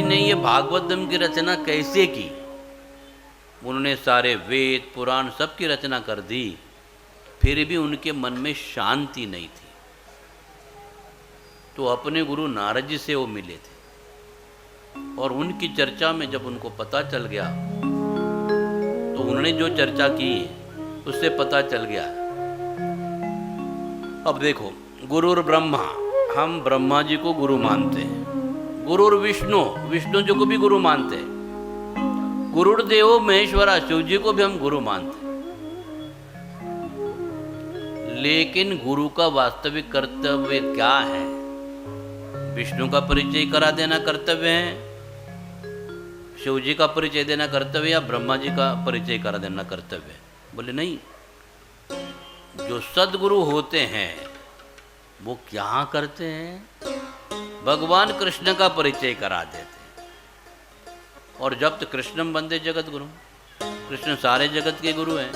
ने ये भागवतम की रचना कैसे की? उन्होंने सारे वेद पुराण सब की रचना कर दी, फिर भी उनके मन में शांति नहीं थी। तो अपने गुरु नारद जी से वो मिले थे और उनकी चर्चा में जब उनको पता चल गया, तो उन्होंने जो चर्चा की उससे पता चल गया। अब देखो, गुरुर ब्रह्मा, हम ब्रह्मा जी को गुरु मानते हैं। गुरुर विष्णु, विष्णु जी को भी गुरु मानते हैं। गुरुर्देवो महेश्वरा, शिव जी को भी हम गुरु मानते हैं। लेकिन गुरु का वास्तविक कर्तव्य क्या है? विष्णु का परिचय करा देना कर्तव्य है, शिव जी का परिचय देना कर्तव्य, या ब्रह्मा जी का परिचय करा देना कर्तव्य है? बोले नहीं, जो सद्गुरु होते हैं वो क्या करते हैं? भगवान कृष्ण का परिचय करा देते हैं। और जब तो कृष्णम वंदे जगत गुरु, कृष्ण सारे जगत के गुरु हैं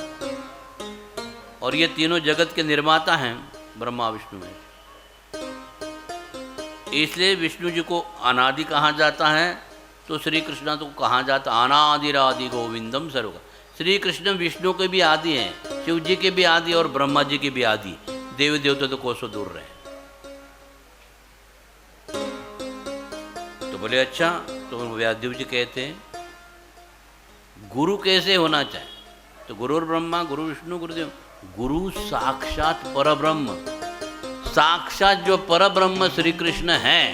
और ये तीनों जगत के निर्माता हैं, ब्रह्मा विष्णु में। इसलिए विष्णु जी को अनादि कहा जाता है, तो श्री कृष्ण तो कहा जाता अनादिरादि गोविंदम सर्व। श्री कृष्ण विष्णु के भी आदि हैं, शिव जी के भी आदि और ब्रह्मा जी के भी आदि। देवी देवता तो कोसों दूर रहे। तो बोले अच्छा, तो व्यासदेव जी कहते हैं गुरु कैसे होना चाहिए? तो गुरुर ब्रह्मा, गुरु विष्णु, गुरुदेव। गुरु साक्षात परब्रह्म, साक्षात जो परब्रह्म श्री कृष्ण हैं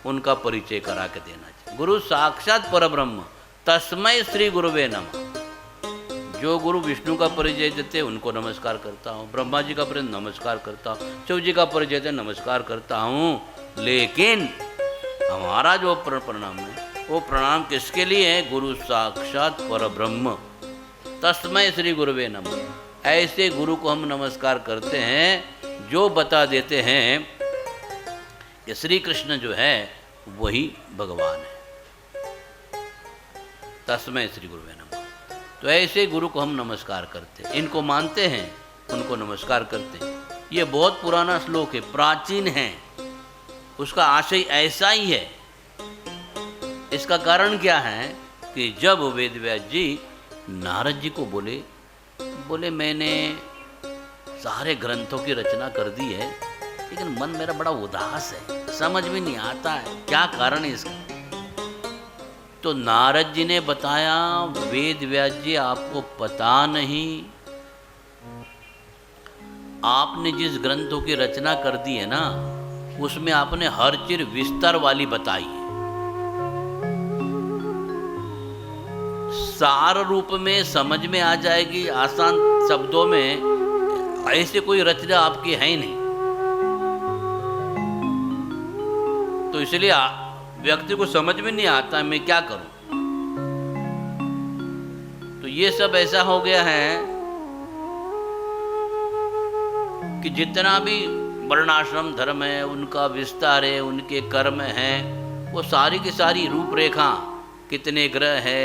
उनका परिचय करा के देना चाहिए। गुरु साक्षात परब्रह्म, तस्मै श्री गुरुवे नमः। जो गुरु विष्णु का परिचय देते उनको नमस्कार करता हूँ, ब्रह्मा जी का परिचय नमस्कार करता हूँ, शिव जी का परिचय देते नमस्कार करता हूँ। लेकिन हमारा जो प्रणाम है वो प्रणाम किसके लिए है? गुरु साक्षात परब्रह्म, तस्मै श्री गुरुवे नमः। ऐसे गुरु को हम नमस्कार करते हैं जो बता देते हैं कि श्री कृष्ण जो है वही भगवान है। तस्मै श्री गुरुवे नमः। तो ऐसे गुरु को हम नमस्कार करते हैं, इनको मानते हैं, उनको नमस्कार करते हैं। ये बहुत पुराना श्लोक है, प्राचीन है, उसका आशय ऐसा ही है। इसका कारण क्या है कि जब वेदव्यास जी नारद जी को बोले मैंने सारे ग्रंथों की रचना कर दी है, लेकिन मन मेरा बड़ा उदास है, समझ में नहीं आता है क्या कारण है इसका। तो नारद जी ने बताया, वेद व्यास जी आपको पता नहीं, आपने जिस ग्रंथों की रचना कर दी है ना, उसमें आपने हर चीज विस्तार वाली बताई है। सार रूप में समझ में आ जाएगी, आसान शब्दों में, ऐसे कोई रचना आपकी है ही नहीं। तो इसलिए व्यक्ति को समझ में नहीं आता मैं क्या करूं। तो ये सब ऐसा हो गया है कि जितना भी वर्णाश्रम धर्म है, उनका विस्तार है, उनके कर्म हैं, वो सारी की सारी रूपरेखा, कितने ग्रह है,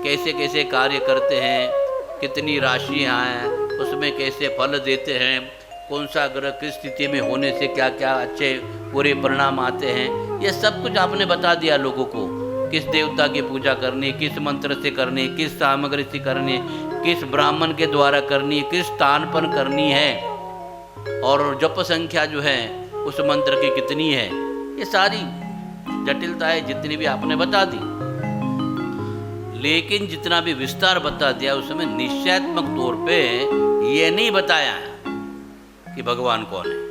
कैसे कैसे कार्य करते हैं, कितनी राशियां हैं, उसमें कैसे फल देते हैं, कौन सा ग्रह किस स्थिति में होने से क्या क्या अच्छे पूरे परिणाम आते हैं, ये सब कुछ आपने बता दिया लोगों को। किस देवता की पूजा करनी, किस मंत्र से करनी, किस सामग्री से करनी, किस ब्राह्मण के द्वारा करनी, किस स्थान पर करनी है, और जप संख्या जो है उस मंत्र की कितनी है, ये सारी जटिलताएं जितनी भी आपने बता दी। लेकिन जितना भी विस्तार बता दिया उसमें निश्चयात्मक तौर पे ये नहीं बताया है कि भगवान कौन है।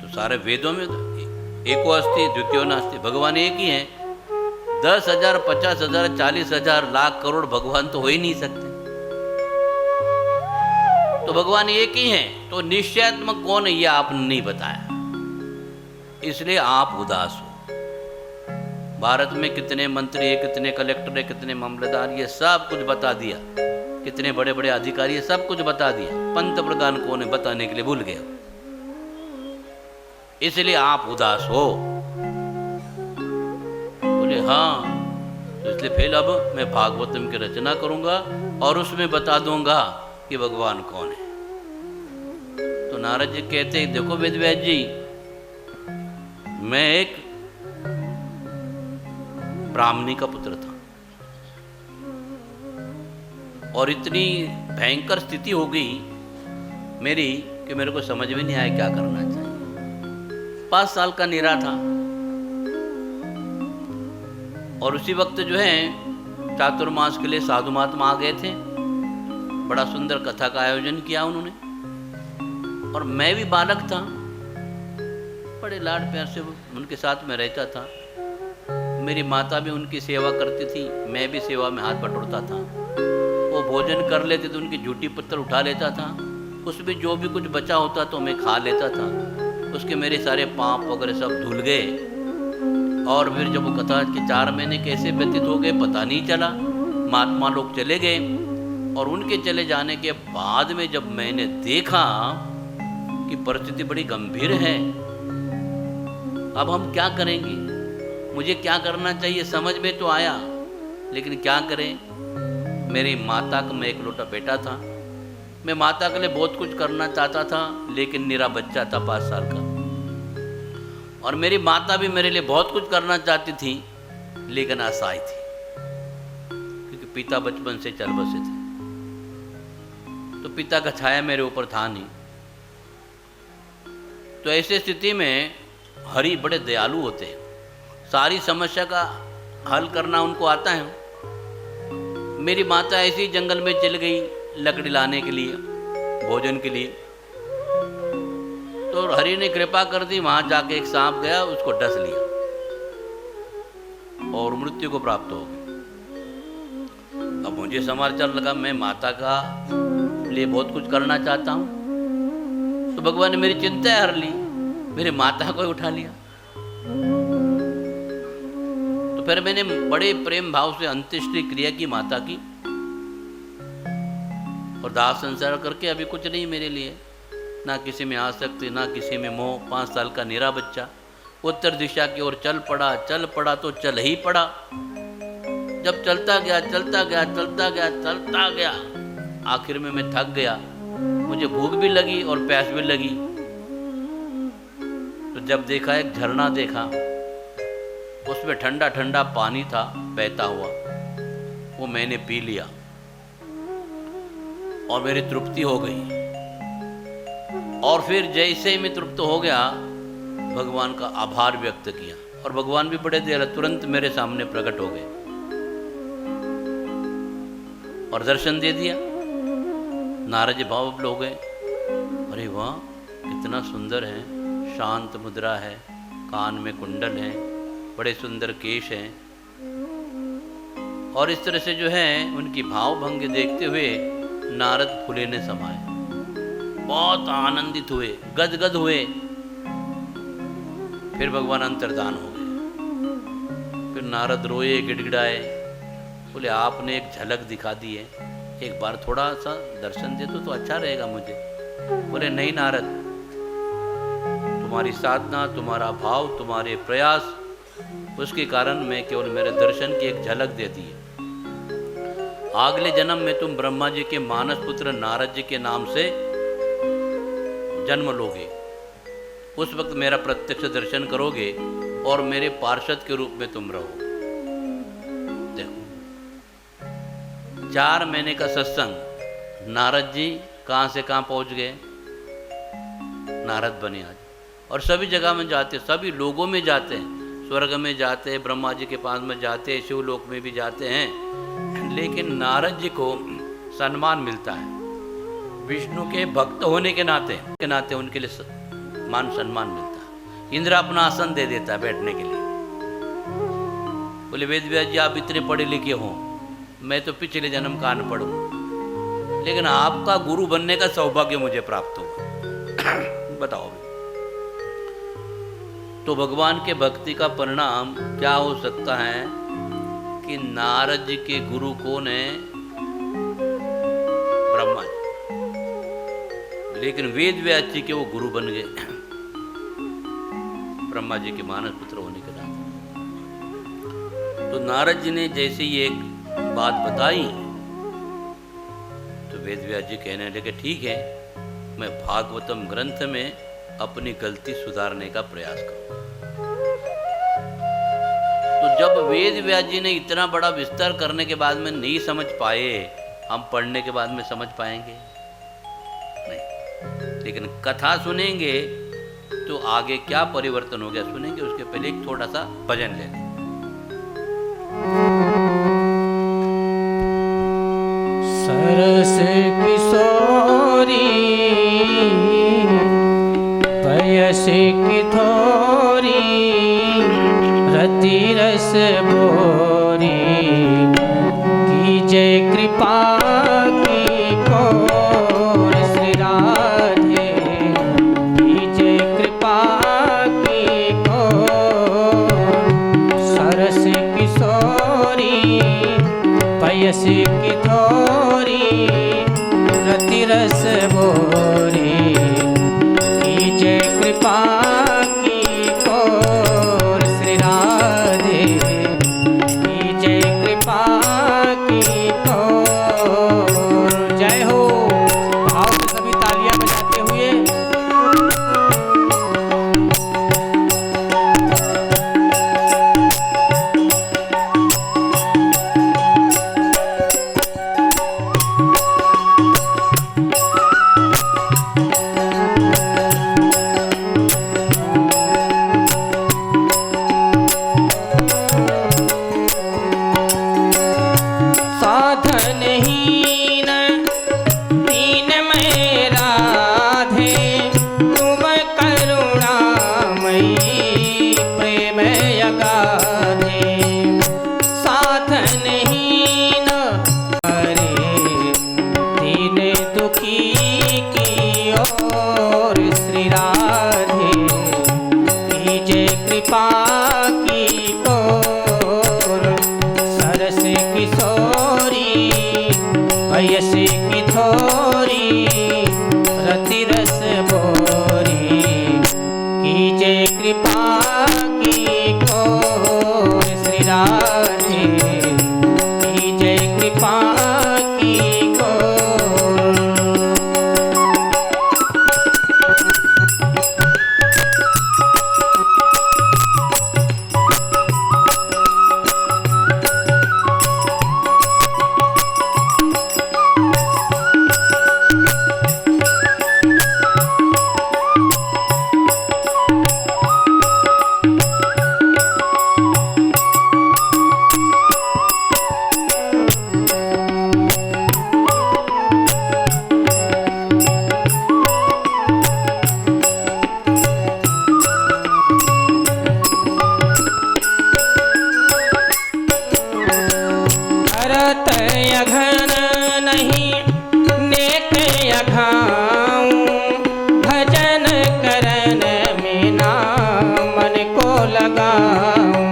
तो सारे वेदों में एको अस्ति द्वितीयो नास्ति, भगवान एक ही है। 10,000, 50,000, 40,000, लाख करोड़ भगवान तो हो ही नहीं सकते, तो भगवान एक ही है। तो निश्चयात्मक कौन है ये आपने नहीं बताया, इसलिए आप उदास हो। भारत में कितने मंत्री है, कितने कलेक्टर है, कितने मामलेदार, ये सब कुछ बता दिया, कितने बड़े बड़े अधिकारी है, सब कुछ बता दिया। पंत प्रधान कौन है बताने के लिए भूल गए, इसलिए आप उदास हो। बोले हाँ, तो इसलिए फिर अब मैं भागवतम की रचना करूंगा और उसमें बता दूंगा कि भगवान कौन है। तो नारद जी कहते हैं देखो वेदव्यास जी, मैं एक ब्राह्मणी का पुत्र था और इतनी भयंकर स्थिति हो गई मेरी कि मेरे को समझ में नहीं आया क्या करना चाहिए। 5 साल का नीरा था और उसी वक्त जो है चातुर्मास के लिए साधु महात्मा आ गए थे। बड़ा सुंदर कथा का आयोजन किया उन्होंने और मैं भी बालक था, बड़े लाड प्यार से उनके साथ में रहता था। मेरी माता भी उनकी सेवा करती थी, मैं भी सेवा में हाथ बटोरता था। वो भोजन कर लेते तो उनकी झूठी पत्थर उठा लेता था, उसमें जो भी कुछ बचा होता तो मैं खा लेता था। उसके मेरे सारे पाप वगैरह सब धुल गए और फिर जब वो कथा के 4 महीने कैसे व्यतीत हो गए पता नहीं चला। महात्मा लोग चले गए और उनके चले जाने के बाद में जब मैंने देखा कि परिस्थिति बड़ी गंभीर है, अब हम क्या करेंगे, मुझे क्या करना चाहिए समझ में तो आया, लेकिन क्या करें। मेरी माता का मैं इकलौता बेटा था, मैं माता के लिए बहुत कुछ करना चाहता था, लेकिन मेरा बच्चा था 5 साल का और मेरी माता भी मेरे लिए बहुत कुछ करना चाहती थी, लेकिन असहाय थी क्योंकि पिता बचपन से चल बसे थे, तो पिता का छाया मेरे ऊपर था नहीं। तो ऐसी स्थिति में हरि बड़े दयालु होते हैं, सारी समस्या का हल करना उनको आता है। मेरी माता ऐसी जंगल में चल गई लकड़ी लाने के लिए, भोजन के लिए, तो हरि ने कृपा कर दी, वहां जाके एक सांप गया, उसको डस लिया और मृत्यु को प्राप्त हो गई। अब मुझे समाचार लगा मैं माता का लिए बहुत कुछ करना चाहता हूं, तो भगवान ने मेरी चिंता हर ली, मेरी माता को उठा लिया। तो फिर मैंने बड़े प्रेम भाव से अंत्येष्टि क्रिया की माता की और दाह संसार करके अभी कुछ नहीं मेरे लिए, ना किसी में आसक्ति ना किसी में मोह। 5 साल का निरा बच्चा उत्तर दिशा की ओर चल पड़ा तो चल ही पड़ा। जब चलता गया आखिर में मैं थक गया, मुझे भूख भी लगी और प्यास भी लगी। तो जब देखा एक झरना देखा, उसमें ठंडा ठंडा पानी था बहता हुआ, वो मैंने पी लिया और मेरी तृप्ति हो गई। और फिर जैसे ही मैं तृप्त हो गया भगवान का आभार व्यक्त किया और भगवान भी बड़े देर तुरंत मेरे सामने प्रकट हो गए और दर्शन दे दिया। नारद जी भावुक हो गए, अरे वाह कितना सुंदर है, शांत मुद्रा है, कान में कुंडल है, बड़े सुंदर केश हैं। और इस तरह से जो है उनकी भाव भंगी देखते हुए नारद फूले ने समाये, बहुत आनंदित हुए, गदगद हुए। फिर भगवान अंतर्धान हो गए। फिर नारद रोए, गिड़गिड़ाए, बोले आपने एक झलक दिखा दी है, एक बार थोड़ा सा दर्शन दे तो अच्छा रहेगा मुझे। बोले नहीं नारद, तुम्हारी साधना, तुम्हारा भाव, तुम्हारे प्रयास, उसके कारण मैं केवल मेरे दर्शन की एक झलक दे दी है। अगले जन्म में तुम ब्रह्मा जी के मानस पुत्र नारद जी के नाम से जन्म लोगे, उस वक्त मेरा प्रत्यक्ष दर्शन करोगे और मेरे पार्षद के रूप में तुम रहो। देखो 4 महीने का सत्संग, नारद जी कहाँ से कहाँ पहुँच गए, नारद बने आज। और सभी जगह में जाते, सभी लोगों में जाते हैं, स्वर्ग में जाते हैं, ब्रह्मा जी के पास में जाते हैं, शिवलोक में भी जाते हैं, लेकिन नारद जी को सम्मान मिलता है विष्णु के भक्त होने के नाते उनके लिए मान सम्मान मिलता है। इंद्र अपना आसन दे देता है बैठने के लिए। बोले वेद व्यास जी आप इतने पढ़े लिखे हो, मैं तो पिछले जन्म का अनपढ़ हूं, लेकिन आपका गुरु बनने का सौभाग्य मुझे प्राप्त हुआ। बताओ तो भगवान के भक्ति का परिणाम क्या हो सकता है कि नारद जी के गुरु कौन है, ब्रह्मा जी, लेकिन वेद व्यास जी के वो गुरु बन गए ब्रह्मा जी के मानस पुत्र होने के नाते। तो नारद जी ने जैसे ही एक बात बताई तो वेद व्यास जी कहने लगे ठीक है, मैं भागवतम ग्रंथ में अपनी गलती सुधारने का प्रयास करूँ। तो जब वेद व्यास जी ने इतना बड़ा विस्तार करने के बाद में नहीं समझ पाए, हम पढ़ने के बाद में समझ पाएंगे नहीं। लेकिन कथा सुनेंगे तो आगे क्या परिवर्तन हो गया सुनेंगे। उसके पहले एक थोड़ा सा भजन ले लें। सरस किशोरी पयस की थोरी रति रस भोरी कीजे कृपा की कोर श्री राधे कीजे कृपा की कोर। सरस किशोरी पयस की थोरी रति रस भोरी कीजे कृपा की कोर श्री राधे कीजे कृपा की कोर। जय हो। भाव से सभी तालियां बजाते हुए साधनहीन दीन में राधे तुम करुणामयी प्रेम अगाधे। साधनहीन हरे दीन दुखी की ओर श्री राधे कीजे कृपा की कोर। सरस किशोरी पयस की थोरी रति रस भोरी कीजे कृपा की कोर श्री राधे कीजे कृपा की कोर। करत अघन नहीं नेक अघाऊं भजन करन में नाम मन को लगाऊं।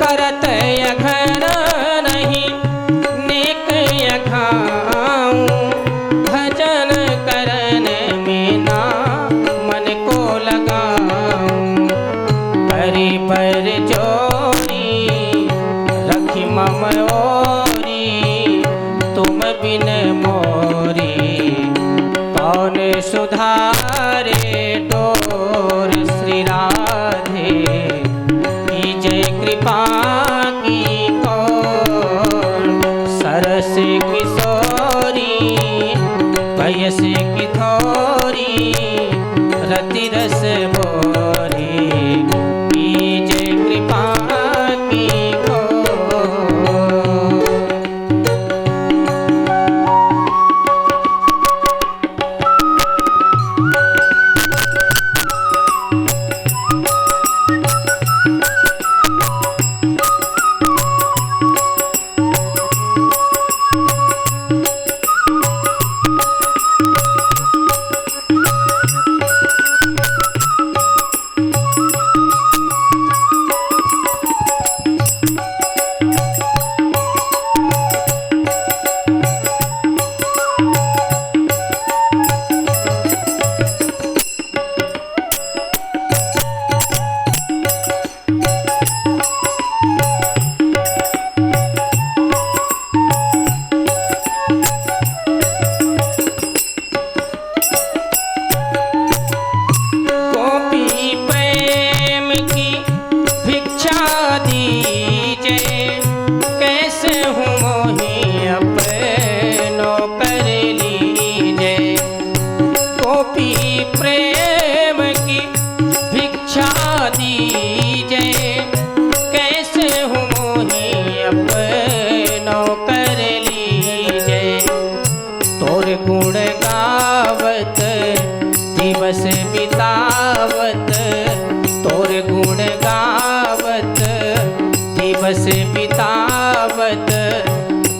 करत अघन नहीं नेक अघाऊं भजन करन में नाम मन को लगाऊं। परि पर जोड़ी रखी मम ओरी तुम बिन मोरी कौन सुधारे डोर श्री राधे कीजे कृपा की कोर। सरस किशोरी पयस की थोरी रति रस भोरी कीजे कृपा की कोर। दीजे कैसे हूँ मोही अपनो कर लीजे। गोपी प्रेम की भिक्षा दीजे कैसे हूँ मोही अपनो कर लीजे। तोर गुण गावत दिवस बितावत, तोर गुण गावत दिवस बितावत,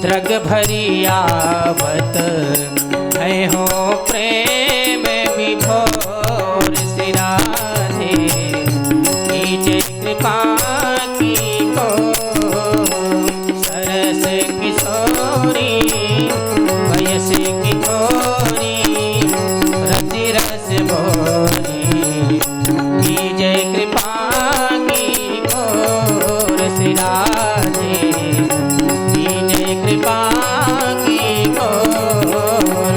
द्रग भरी आवत है हो प्रेम विभोर सिराधे। कीजे कृपा की को सरस किशोरी वयस की थोरी रति रस भोरी। कीजे कृपा की घोर सिराधे, कीजे कृपा की घोर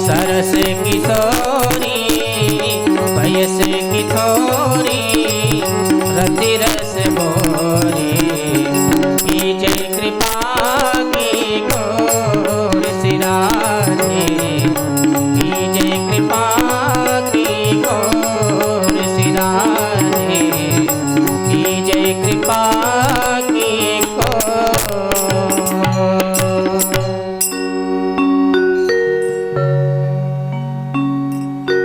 सरस किशोरी वयस की थोरी रति रस भोरी। कीजे कृपा की घोर सिराधे, कीजे कृपा की घोर सिराधे, कीजे कृपा की घोर।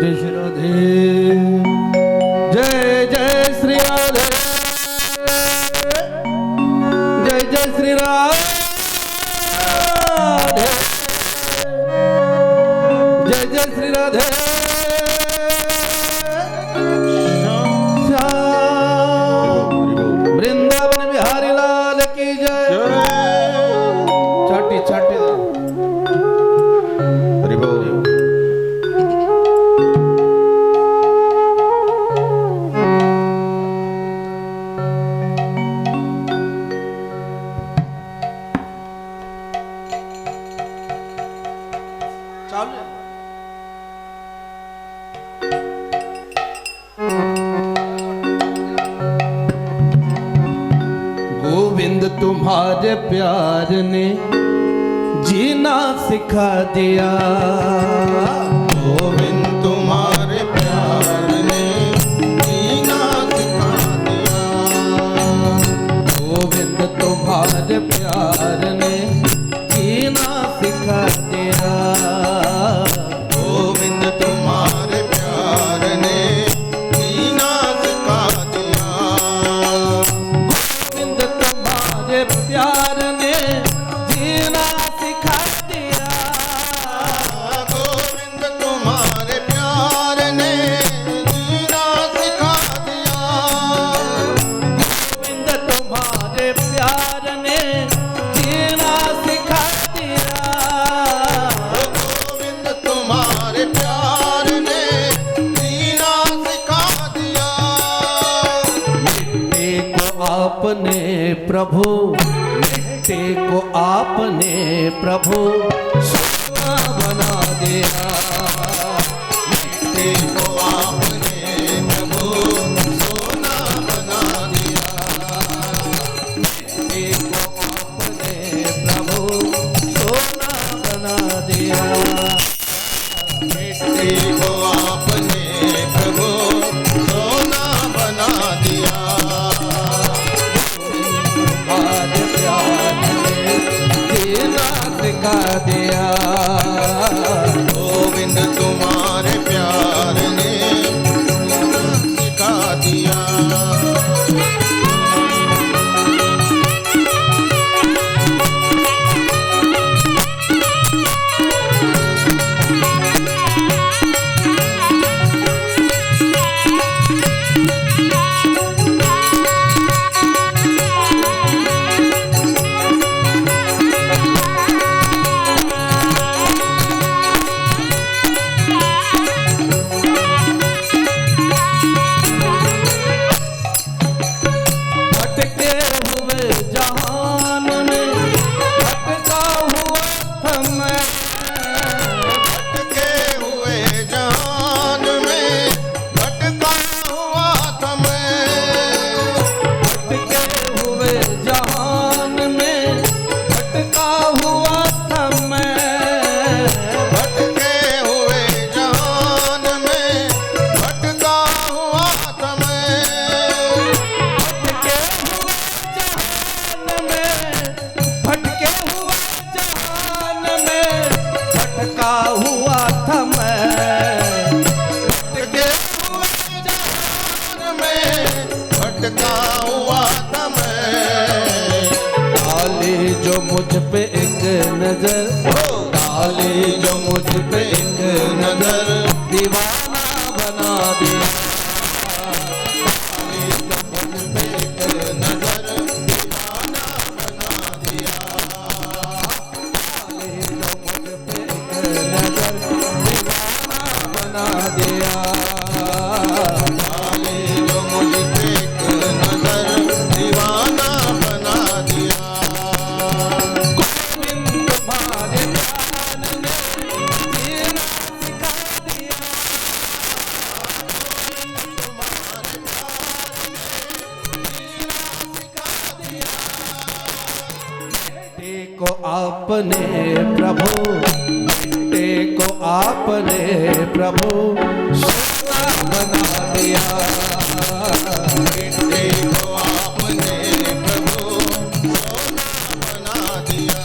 जय श्री राधे, जय जय श्री राधे, जय जय श्री राधे, जय जय श्री राधे। वृंदावन बिहारी लाल की जय। छाटी छाटी गोविंद तुम्हारे प्यार ने जीना सिखा दिया। गोविंद तुम्हारे प्यार ने जीना सिखा दिया। गोविंद तुम्हारे प्यार ने जीना सिखा दिया। गोविंद तुम्हारे प्यार ने जीना सिखा दिया। गोविंद तुम्हारे प्यार ने जीना सिखा दिया। गोविंद तुम्हारे प्यार ने जीना सिखा दिया। गोविंद तुम्हारे प्यार ने जीना सिखा दिया। गोविंद तुम्हारे प्यार ने जीना सिखा दिया। मिट्टी को आपने प्रभु, मिट्टी को आपने प्रभु सोना बना दिया। मिट्टी को आपने प्रभु सोना बना दिया। मिट्टी को आपने प्रभु सोना बना दिया। मिट्टी को आपने प्रभु सोना बना दिया। आज प्यार ने जीना सिखा दिया। गोविंद तुम्हारे प्यार ने जीना सिखा दिया। जो मुझ पे एक नजर, डाले जो मुझ पे एक नजर, दीवाना बना दिया। डाले जो मुझ पे एक नजर, दीवाना बना दिया। डाले जो मुझ पे एक नजर, दीवाना बना दिया। डाले जो मुझ पे एक नजर, दीवाना बना दिया। को आपने प्रभु, बेटे को आपने प्रभु सोना बना दिया। बेटे को आपने प्रभु सोना बना दिया।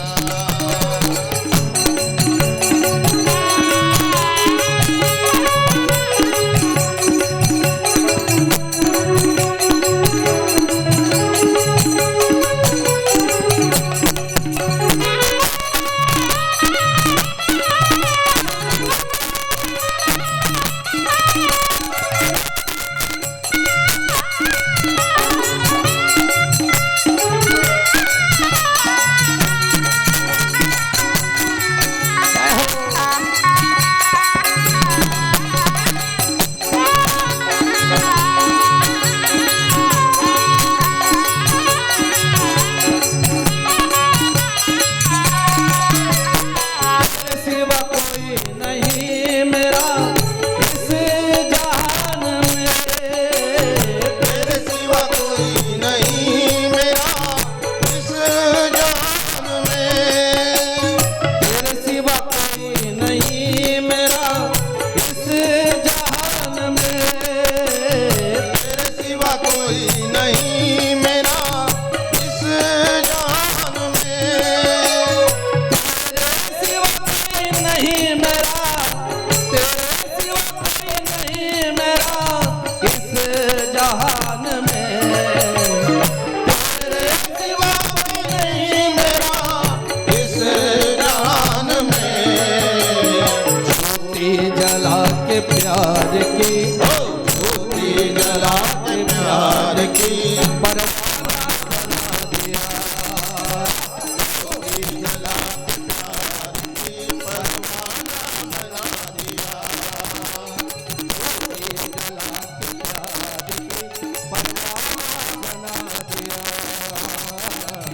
प्यार की ज्योति जला के प्यार की परवाना बना दिया। ज्योति जला के प्यार की परवाना बना दिया। ज्योति जला के प्यार की परवाना बना दिया।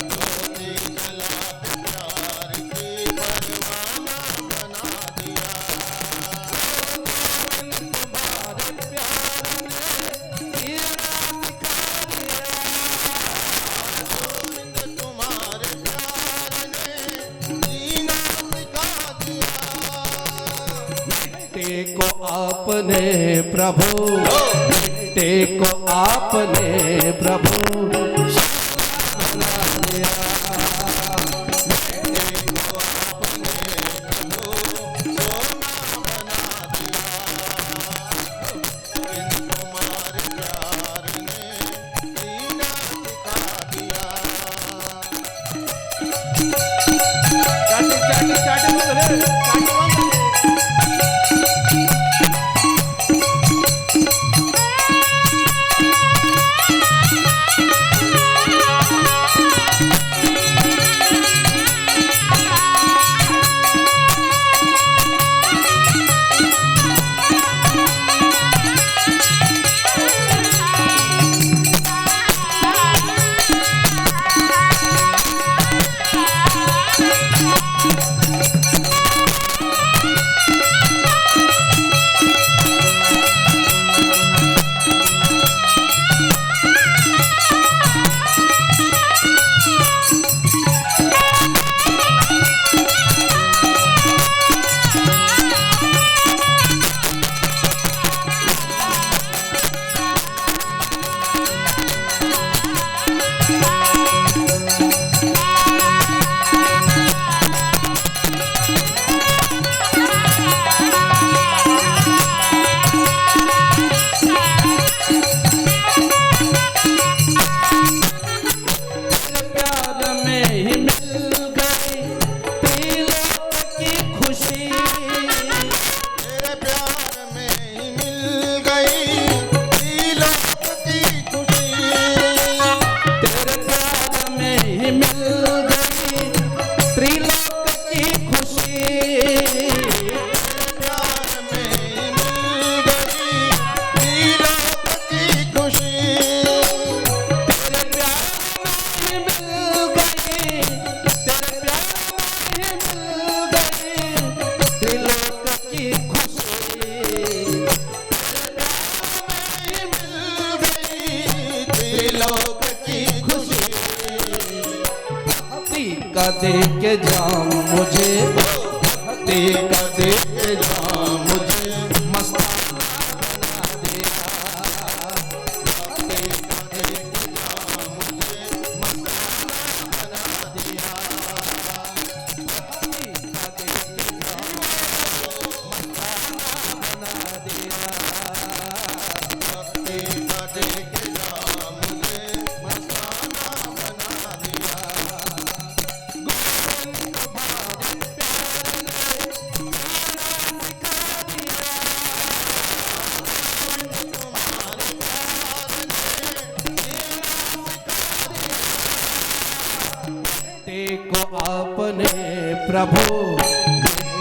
ज्योति जला के प्यार की परवाना बना दिया। बेटे को आपने प्रभु, बेटे को आपने प्रभु बना दिया। बेटे को आपने प्रभु सोना बना दिया। इन तुम्हारे प्यार ने जीना सिखा दिया। चाटी चाटी चाटी बोल रे, चाटी बोल। भक्ति का दे के जाम मुझे, भक्ति का दे के जाम मुझे मस्ताना बना देगा। भक्ति का दे के जाम मुझे मस्ताना बना दिया। भक्ति का दे के जाम मस्ताना बना दिया। भक्ति का दे के जाम मुझे मस्ताना बना दिया। बेटे को आपने प्रभु,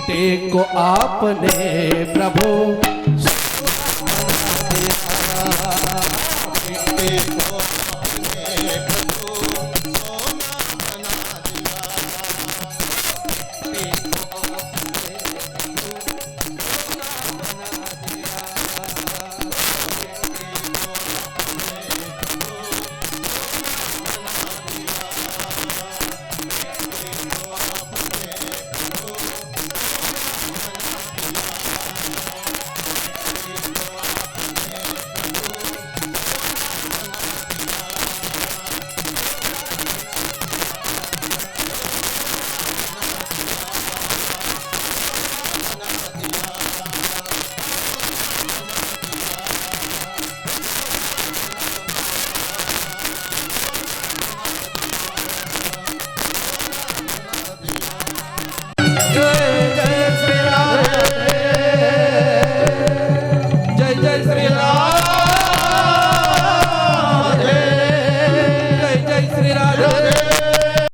बेटे को आपने प्रभु बना दिया। बेटे को